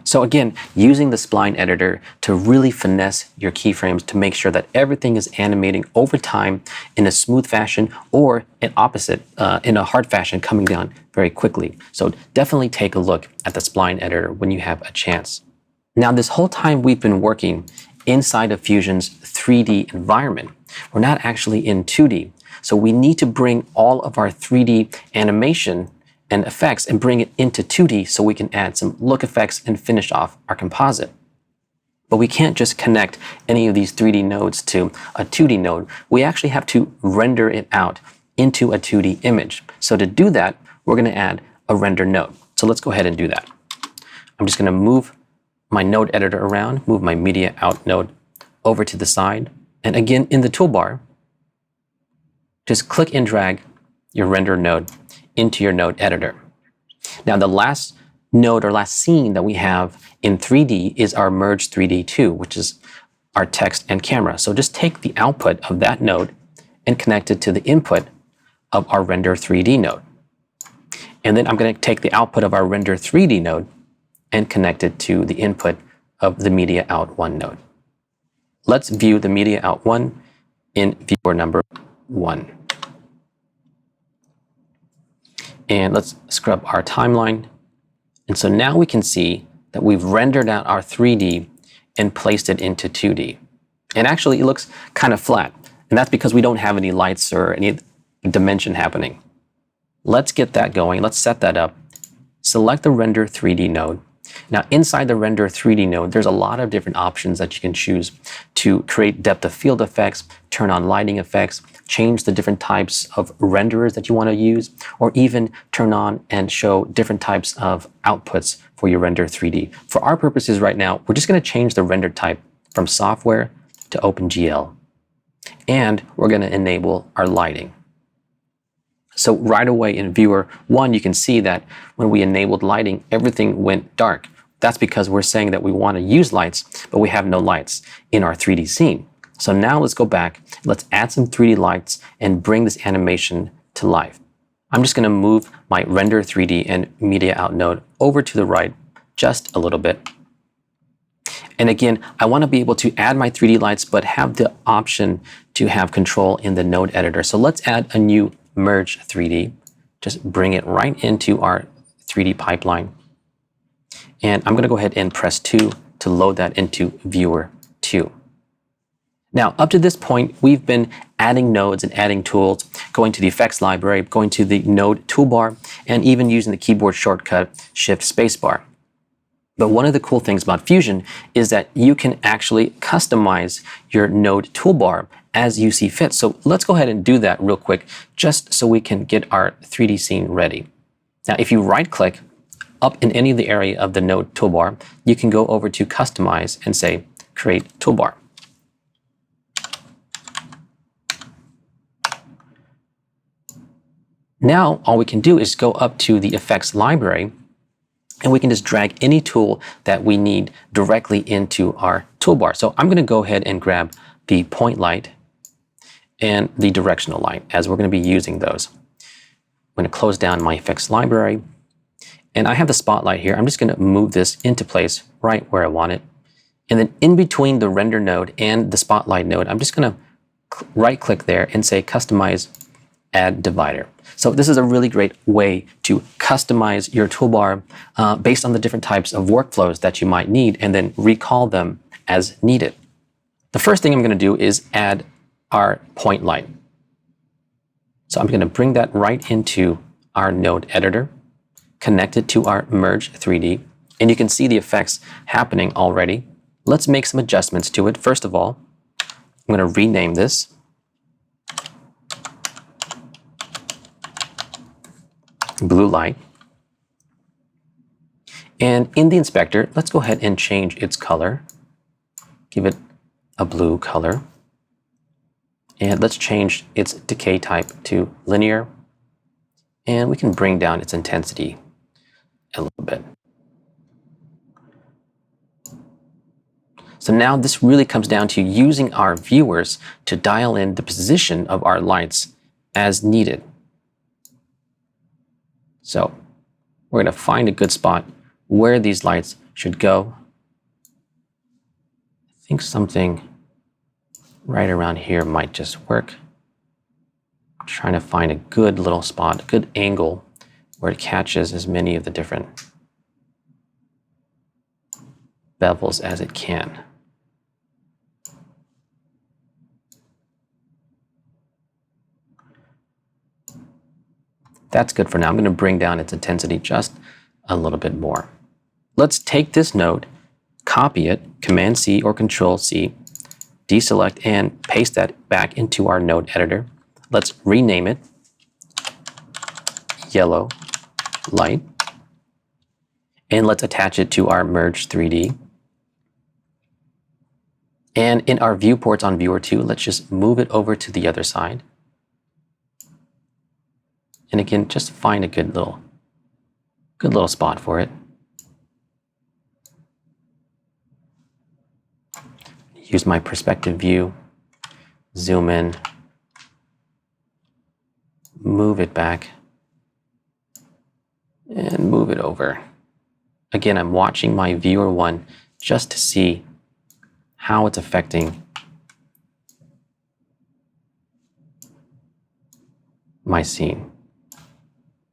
So again, using the spline editor to really finesse your keyframes to make sure that everything is animating over time in a smooth fashion or an opposite, in a hard fashion, coming down very quickly. So definitely take a look at the spline editor when you have a chance. Now, this whole time we've been working inside of Fusion's 3D environment. We're not actually in 2D. So we need to bring all of our 3D animation and effects and bring it into 2D so we can add some look effects and finish off our composite. But we can't just connect any of these 3D nodes to a 2D node. We actually have to render it out into a 2D image. So to do that, we're going to add a render node. So let's go ahead and do that. I'm just going to move my node editor around, move my media out node over to the side. And again, in the toolbar, just click and drag your render node into your node editor. Now, the last node or last scene that we have in 3D is our Merge 3D 2, which is our text and camera. So just take the output of that node and connect it to the input of our Render 3D node. And then I'm going to take the output of our Render 3D node and connect it to the input of the Media Out 1 node. Let's view the Media Out 1 in viewer number 1. And let's scrub our timeline. And so now we can see that we've rendered out our 3D and placed it into 2D. And actually, it looks kind of flat. And that's because we don't have any lights or any dimension happening. Let's get that going. Let's set that up. Select the Render 3D node. Now, inside the Render 3D node, there's a lot of different options that you can choose to create depth of field effects, turn on lighting effects, change the different types of renderers that you want to use, or even turn on and show different types of outputs for your Render 3D. For our purposes right now, we're just going to change the render type from software to OpenGL. And we're going to enable our lighting. So right away in Viewer 1, you can see that when we enabled lighting, everything went dark. That's because we're saying that we want to use lights, but we have no lights in our 3D scene. So now let's go back, let's add some 3D lights and bring this animation to life. I'm just going to move my Render 3D and Media Out node over to the right just a little bit. And again, I want to be able to add my 3D lights, but have the option to have control in the node editor. So let's add a new Merge 3D. Just bring it right into our 3D pipeline. And I'm going to go ahead and press 2 to load that into Viewer 2. Now, up to this point, we've been adding nodes and adding tools, going to the effects library, going to the node toolbar, and even using the keyboard shortcut Shift Spacebar. But one of the cool things about Fusion is that you can actually customize your node toolbar as you see fit. So let's go ahead and do that real quick, just so we can get our 3D scene ready. Now, if you right-click up in any of the area of the node toolbar, you can go over to Customize and say Create Toolbar. Now, all we can do is go up to the effects library, and we can just drag any tool that we need directly into our toolbar. So I'm going to go ahead and grab the point light and the directional light, as we're going to be using those. I'm going to close down my effects library, and I have the spotlight here. I'm just going to move this into place right where I want it. And then in between the render node and the spotlight node, I'm just going to right-click there and say Customize Add Divider. So this is a really great way to customize your toolbar based on the different types of workflows that you might need, and then recall them as needed. The first thing I'm going to do is add our point light. So I'm going to bring that right into our node editor, connect it to our Merge 3D, and you can see the effects happening already. Let's make some adjustments to it. First of all, I'm going to rename this. Blue light. And in the inspector, let's go ahead and change its color. Give it a blue color. And let's change its decay type to linear. And we can bring down its intensity a little bit. So now this really comes down to using our viewers to dial in the position of our lights as needed. So we're going to find a good spot where these lights should go. I think something right around here might just work. I'm trying to find a good little spot, a good angle where it catches as many of the different bevels as it can. That's good for now. I'm going to bring down its intensity just a little bit more. Let's take this node, copy it, Command-C or Control-C, deselect, and paste that back into our node editor. Let's rename it Yellow Light, and let's attach it to our Merge 3D. And in our viewports on Viewer 2, let's just move it over to the other side. And again, just find a good little spot for it. Use my perspective view, zoom in, move it back, and move it over. Again, I'm watching my Viewer 1 just to see how it's affecting my scene.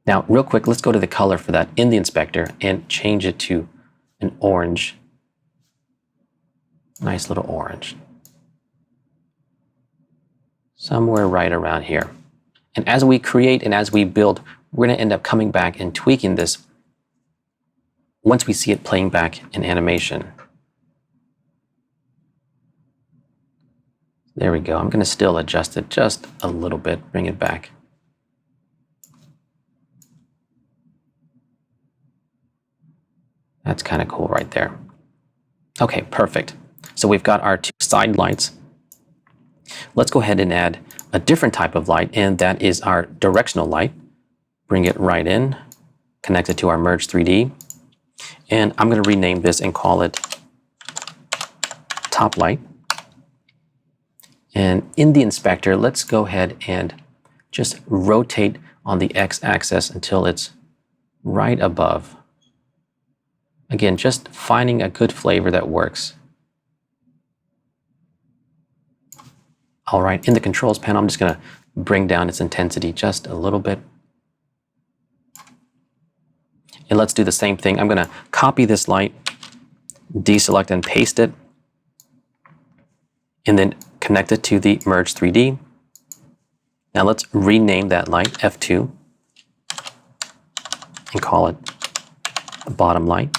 Now, real quick, let's go to the color for that in the inspector and change it to an orange. Nice little orange. Somewhere right around here. And as we create and as we build, we're going to end up coming back and tweaking this once we see it playing back in animation. There we go. I'm going to still adjust it just a little bit, bring it back. That's kind of cool right there. Okay, perfect. So we've got our two side lights. Let's go ahead and add a different type of light, and that is our directional light. Bring it right in, connect it to our Merge 3D, and I'm going to rename this and call it Top Light. And in the inspector, let's go ahead and just rotate on the x-axis until it's right above. Again, just finding a good flavor that works. All right, in the controls panel, I'm just going to bring down its intensity just a little bit. And let's do the same thing. I'm going to copy this light, deselect and paste it, and then connect it to the Merge 3D. Now let's rename that light F2 and call it the bottom light.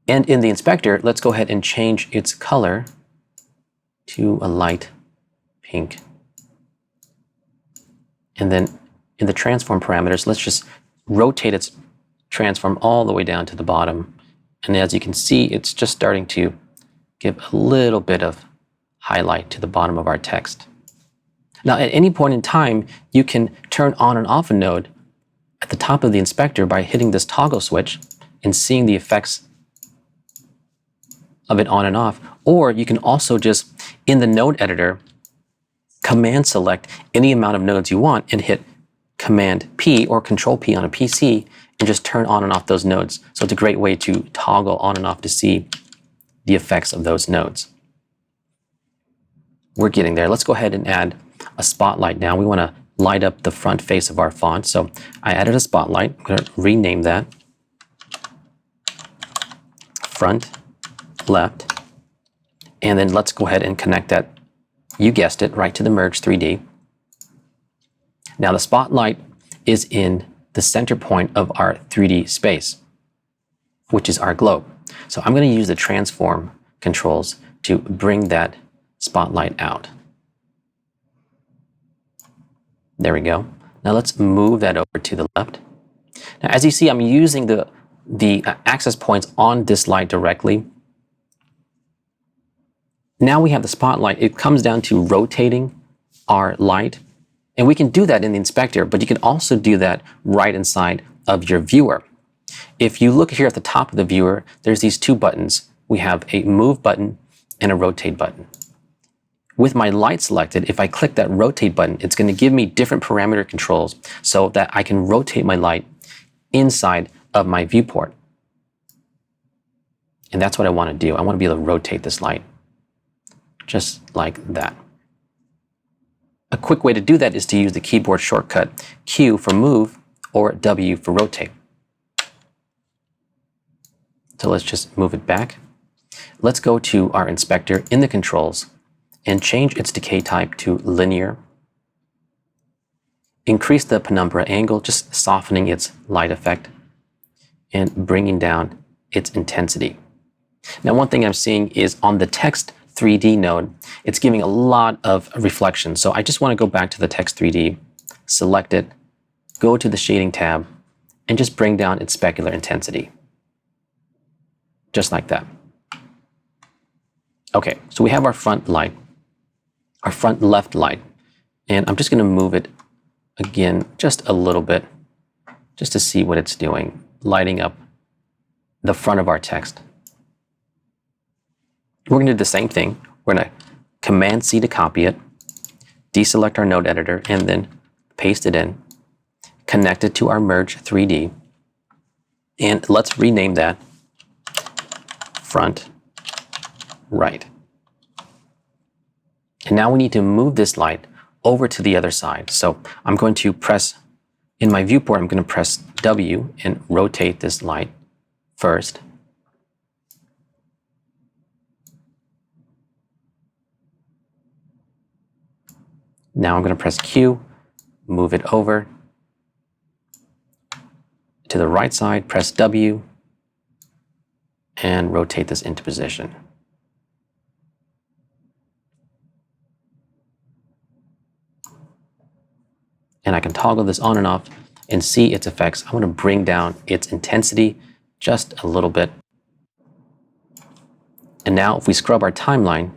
And in the inspector, let's go ahead and change its color to a light pink. And then in the transform parameters, let's just rotate its transform all the way down to the bottom. And as you can see, it's just starting to give a little bit of highlight to the bottom of our text. Now, at any point in time, you can turn on and off a node at the top of the inspector by hitting this toggle switch and seeing the effects of it on and off. Or you can also just, in the node editor, command select any amount of nodes you want and hit Command P or Control P on a PC and just turn on and off those nodes. So it's a great way to toggle on and off to see the effects of those nodes. We're getting there. Let's go ahead and add a spotlight now. We want to light up the front face of our font. So I added a spotlight. I'm going to rename that Front Left. And then let's go ahead and connect that, you guessed it, right to the Merge 3D. Now the spotlight is in the center point of our 3D space, which is our globe. So I'm going to use the transform controls to bring that spotlight out. There we go. Now let's move that over to the left. Now as you see, I'm using the access points on this light directly. Now we have the spotlight. It comes down to rotating our light. And we can do that in the inspector, but you can also do that right inside of your viewer. If you look here at the top of the viewer, there's these two buttons. We have a move button and a rotate button. With my light selected, if I click that rotate button, it's going to give me different parameter controls so that I can rotate my light inside of my viewport. And that's what I want to do. I want to be able to rotate this light just like that. A quick way to do that is to use the keyboard shortcut Q for move or W for rotate. So let's just move it back. Let's go to our inspector in the controls and change its decay type to linear. Increase the penumbra angle, just softening its light effect and bringing down its intensity. Now, one thing I'm seeing is on the text 3D node, it's giving a lot of reflection. So I just want to go back to the text 3D, select it, go to the shading tab, and just bring down its specular intensity. Just like that. Okay, so we have our front light, our front left light, and I'm just going to move it again just a little bit, just to see what it's doing, lighting up the front of our text. We're going to do the same thing. We're going to Command C to copy it, deselect our node editor, and then paste it in, connect it to our Merge 3D, and let's rename that Front Right. And now we need to move this light over to the other side. So I'm going to press, in my viewport, I'm going to press W and rotate this light first. Now I'm going to press Q, move it over to the right side, press W, and rotate this into position. And I can toggle this on and off and see its effects. I want to bring down its intensity just a little bit. And now if we scrub our timeline,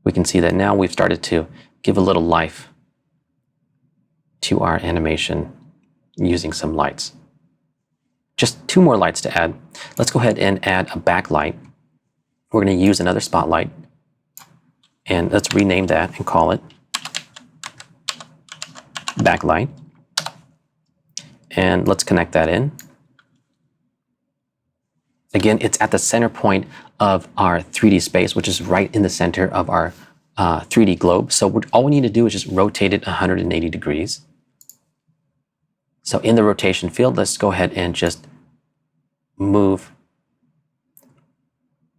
we can see that now we've started to give a little life to our animation using some lights. Just 2 more lights to add. Let's go ahead and add a backlight. We're going to use another spotlight, and let's rename that and call it backlight. And let's connect that in. Again, it's at the center point of our 3D space, which is right in the center of our 3D globe. So all we need to do is just rotate it 180 degrees. So in the rotation field, let's go ahead and just move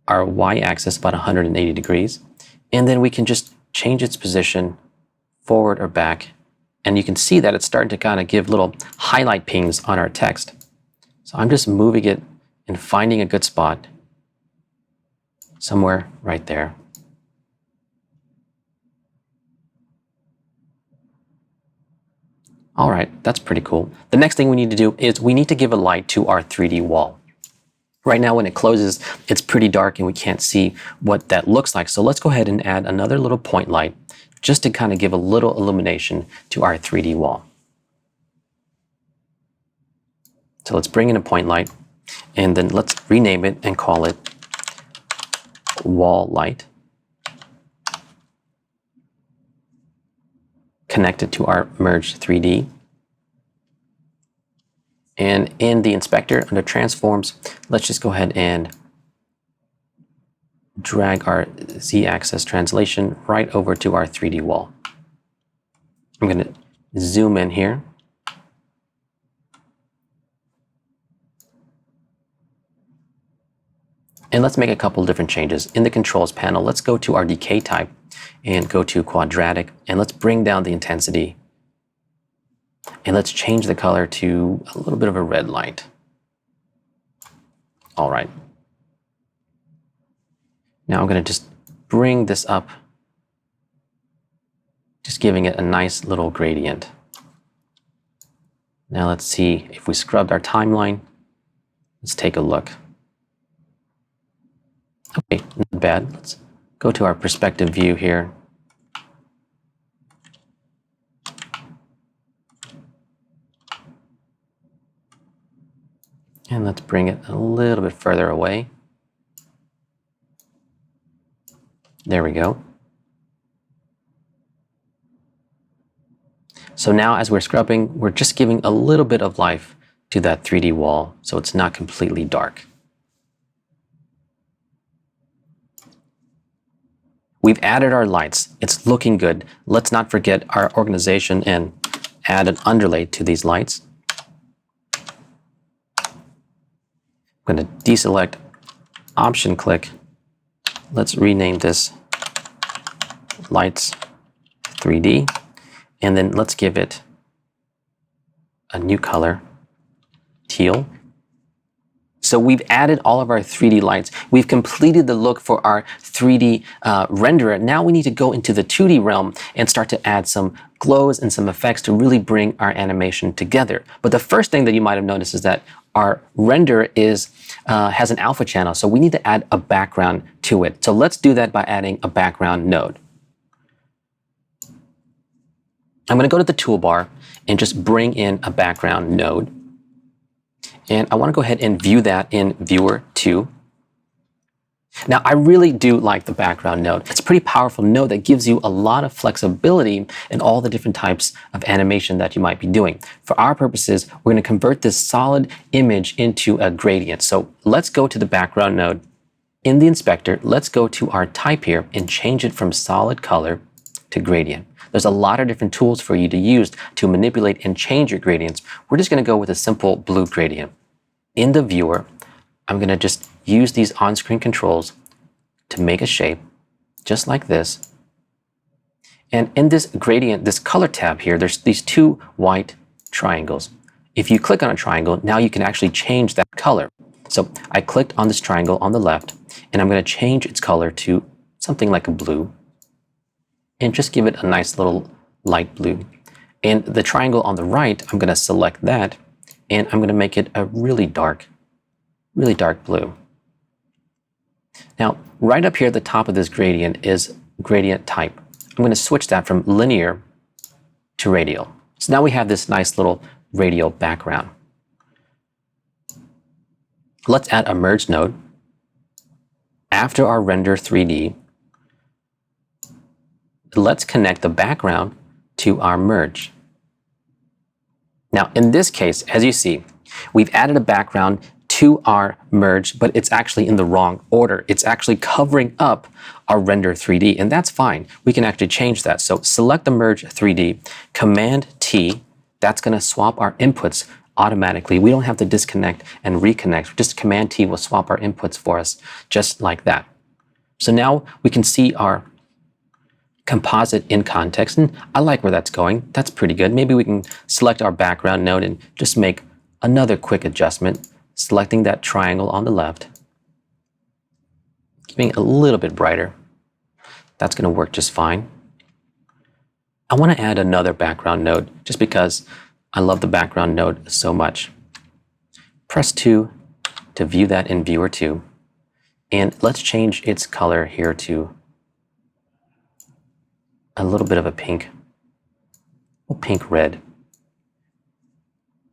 our y-axis about 180 degrees. And then we can just change its position forward or back. And you can see that it's starting to kind of give little highlight pings on our text. So I'm just moving it and finding a good spot somewhere right there. All right, that's pretty cool. The next thing we need to do is we need to give a light to our 3D wall. Right now when it closes, it's pretty dark and we can't see what that looks like. So let's go ahead and add another little point light just to kind of give a little illumination to our 3D wall. So let's bring in a point light and then let's rename it and call it wall light. Connect it to our Merge 3D. And in the inspector under transforms, let's just go ahead and drag our Z-axis translation right over to our 3D wall. I'm going to zoom in here. And let's make a couple different changes. In the controls panel, let's go to our decay type and go to quadratic, and let's bring down the intensity. And let's change the color to a little bit of a red light. All right. Now I'm going to just bring this up, just giving it a nice little gradient. Now let's see if we scrubbed our timeline. Let's take a look. Okay, not bad. Let's go to our perspective view here. And let's bring it a little bit further away. There we go. So now as we're scrubbing, we're just giving a little bit of life to that 3D wall so it's not completely dark. We've added our lights. It's looking good. Let's not forget our organization and add an underlay to these lights. I'm going to deselect, option click. Let's rename this Lights 3D. And then let's give it a new color, teal. So we've added all of our 3D lights. We've completed the look for our 3D renderer. Now we need to go into the 2D realm and start to add some glows and some effects to really bring our animation together. But the first thing that you might have noticed is that our render has an alpha channel. So we need to add a background to it. So let's do that by adding a background node. I'm going to go to the toolbar and just bring in a background node. And I want to go ahead and view that in Viewer 2. Now, I really do like the background node. It's a pretty powerful node that gives you a lot of flexibility in all the different types of animation that you might be doing. For our purposes, we're going to convert this solid image into a gradient. So let's go to the background node in the inspector, let's go to our type here and change it from solid color to gradient. There's a lot of different tools for you to use to manipulate and change your gradients. We're just going to go with a simple blue gradient. In the viewer, I'm going to just use these on-screen controls to make a shape just like this. And in this gradient, this color tab here, there's these two white triangles. If you click on a triangle, now you can actually change that color. So I clicked on this triangle on the left, and I'm going to change its color to something like a blue, and just give it a nice little light blue. And the triangle on the right, I'm going to select that, and I'm going to make it a really dark blue. Now, right up here at the top of this gradient is gradient type. I'm going to switch that from linear to radial. So now we have this nice little radial background. Let's add a merge node. After our render 3D, let's connect the background to our merge. Now, in this case, as you see, we've added a background to our merge, but it's actually in the wrong order. It's actually covering up our render 3D, and that's fine. We can actually change that. So select the merge 3D, Command T, that's going to swap our inputs automatically. We don't have to disconnect and reconnect. Just Command T will swap our inputs for us, just like that. So now we can see our composite in context, and I like where that's going. That's pretty good. Maybe we can select our background node and just make another quick adjustment, selecting that triangle on the left, keeping it a little bit brighter. That's going to work just fine. I want to add another background node just because I love the background node so much. Press 2 to view that in Viewer 2. And let's change its color here to a little bit of a pink red.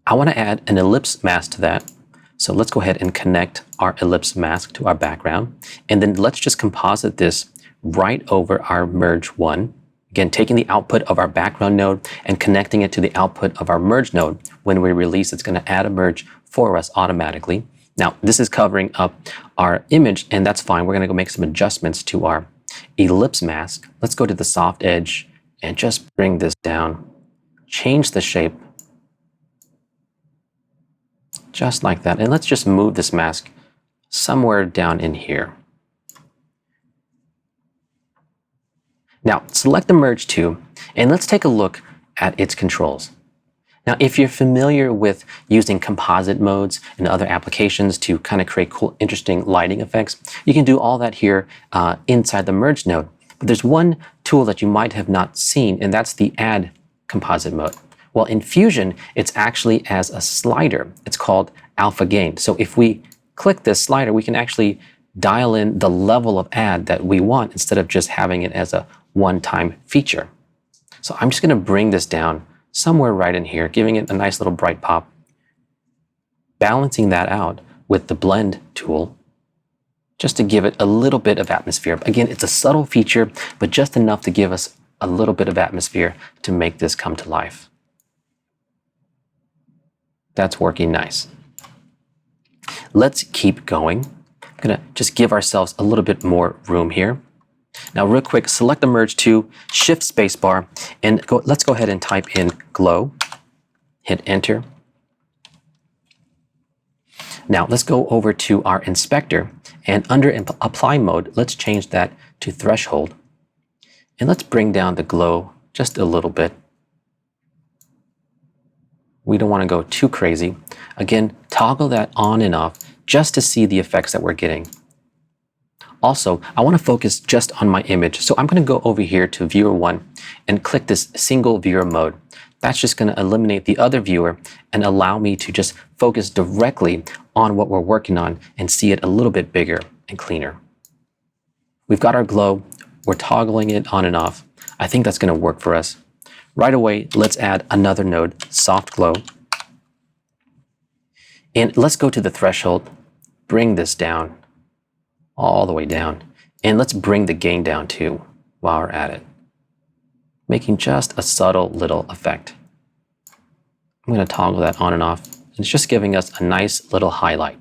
I want to add an ellipse mask to that. So let's go ahead and connect our ellipse mask to our background. And then let's just composite this right over our merge 1. Again, taking the output of our background node and connecting it to the output of our merge node. When we release, it's going to add a merge for us automatically. Now, this is covering up our image, and that's fine. We're going to go make some adjustments to our ellipse mask. Let's go to the soft edge and just bring this down. Change the shape just like that. And let's just move this mask somewhere down in here. Now, select the Merge 2, and let's take a look at its controls. Now, if you're familiar with using composite modes and other applications to kind of create cool, interesting lighting effects, you can do all that here inside the Merge node. But there's one tool that you might have not seen, and that's the Add Composite mode. Well, in Fusion, it's actually as a slider. It's called Alpha Gain. So if we click this slider, we can actually dial in the level of add that we want instead of just having it as a one-time feature. So I'm just going to bring this down somewhere right in here, giving it a nice little bright pop, balancing that out with the blend tool, just to give it a little bit of atmosphere. Again, it's a subtle feature, but just enough to give us a little bit of atmosphere to make this come to life. That's working nice. Let's keep going. I'm going to just give ourselves a little bit more room here. Now, real quick, select the Merge 2, Shift Spacebar, and let's go ahead and type in glow. Hit Enter. Now, let's go over to our inspector, and under Apply Mode, let's change that to Threshold. And let's bring down the glow just a little bit. We don't want to go too crazy. Again, toggle that on and off just to see the effects that we're getting. Also, I want to focus just on my image. So I'm going to go over here to Viewer 1 and click this Single Viewer Mode. That's just going to eliminate the other viewer and allow me to just focus directly on what we're working on and see it a little bit bigger and cleaner. We've got our glow. We're toggling it on and off. I think that's going to work for us. Right away, let's add another node, Soft Glow. And let's go to the threshold, bring this down, all the way down. And let's bring the gain down too while we're at it, making just a subtle little effect. I'm going to toggle that on and off. It's just giving us a nice little highlight.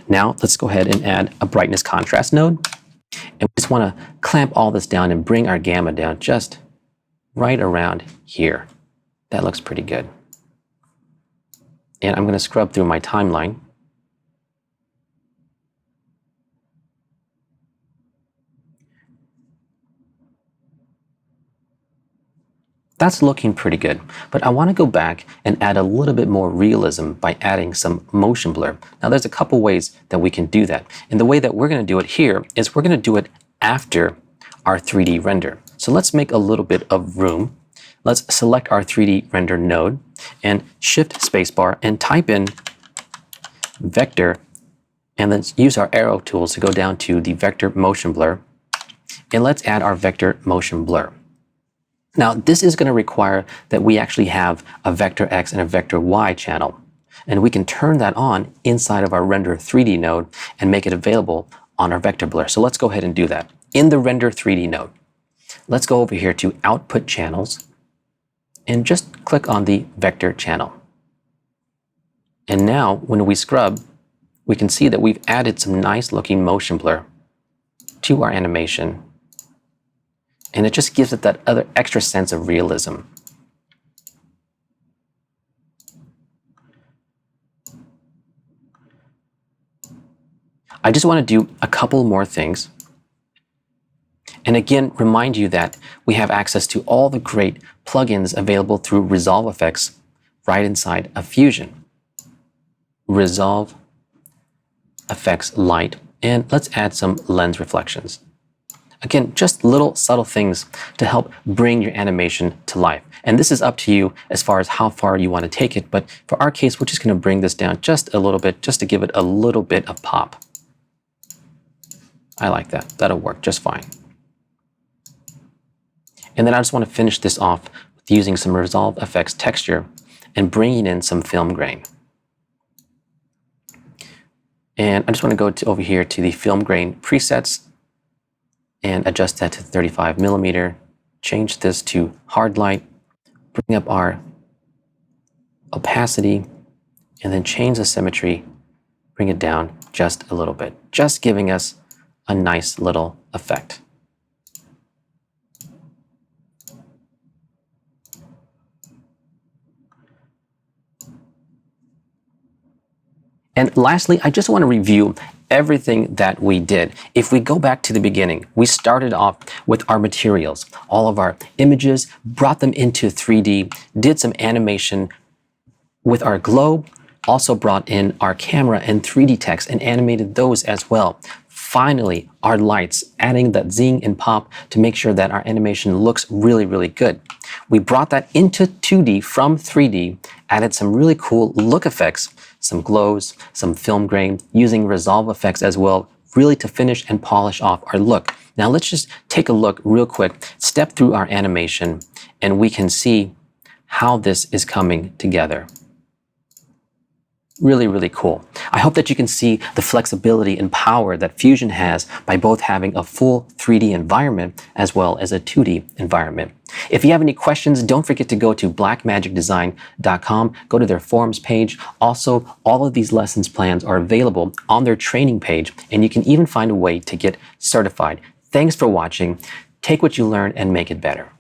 Now let's go ahead and add a brightness contrast node. And we just want to clamp all this down and bring our gamma down just right around here. That looks pretty good. And I'm going to scrub through my timeline. That's looking pretty good, but I want to go back and add a little bit more realism by adding some motion blur. Now there's a couple ways that we can do that. And the way that we're going to do it here is we're going to do it after our 3D render. So let's make a little bit of room. Let's select our 3D render node and shift spacebar and type in vector, and then use our arrow tools to go down to the vector motion blur. And let's add our vector motion blur. Now, this is going to require that we actually have a vector X and a vector Y channel. And we can turn that on inside of our render 3D node and make it available on our vector blur. So let's go ahead and do that. In the render 3D node, let's go over here to output channels and just click on the vector channel. And now when we scrub, we can see that we've added some nice looking motion blur to our animation. And it just gives it that other extra sense of realism. I just want to do a couple more things. And again, remind you that we have access to all the great plugins available through Resolve Effects right inside of Fusion. Resolve Effects Light, and let's add some lens reflections. Again, just little subtle things to help bring your animation to life. And this is up to you as far as how far you want to take it. But for our case, we're just going to bring this down just a little bit, just to give it a little bit of pop. I like that. That'll work just fine. And then I just want to finish this off with using some Resolve Effects texture and bringing in some film grain. And I just want to go over here to the film grain presets and adjust that to 35mm, change this to hard light, bring up our opacity, and then change the symmetry, bring it down just a little bit, just giving us a nice little effect. And lastly, I just want to review everything that we did. If we go back to the beginning, we started off with our materials, all of our images, brought them into 3D, did some animation with our globe, also brought in our camera and 3D text and animated those as well. Finally, our lights, adding that zing and pop to make sure that our animation looks really, really good. We brought that into 2D from 3D, added some really cool look effects, some glows, some film grain, using Resolve Effects as well, really to finish and polish off our look. Now let's just take a look real quick, step through our animation, and we can see how this is coming together. Really, really cool. I hope that you can see the flexibility and power that Fusion has by both having a full 3D environment as well as a 2D environment. If you have any questions, don't forget to go to blackmagicdesign.com, go to their forums page. Also, all of these lessons plans are available on their training page, and you can even find a way to get certified. Thanks for watching. Take what you learn and make it better.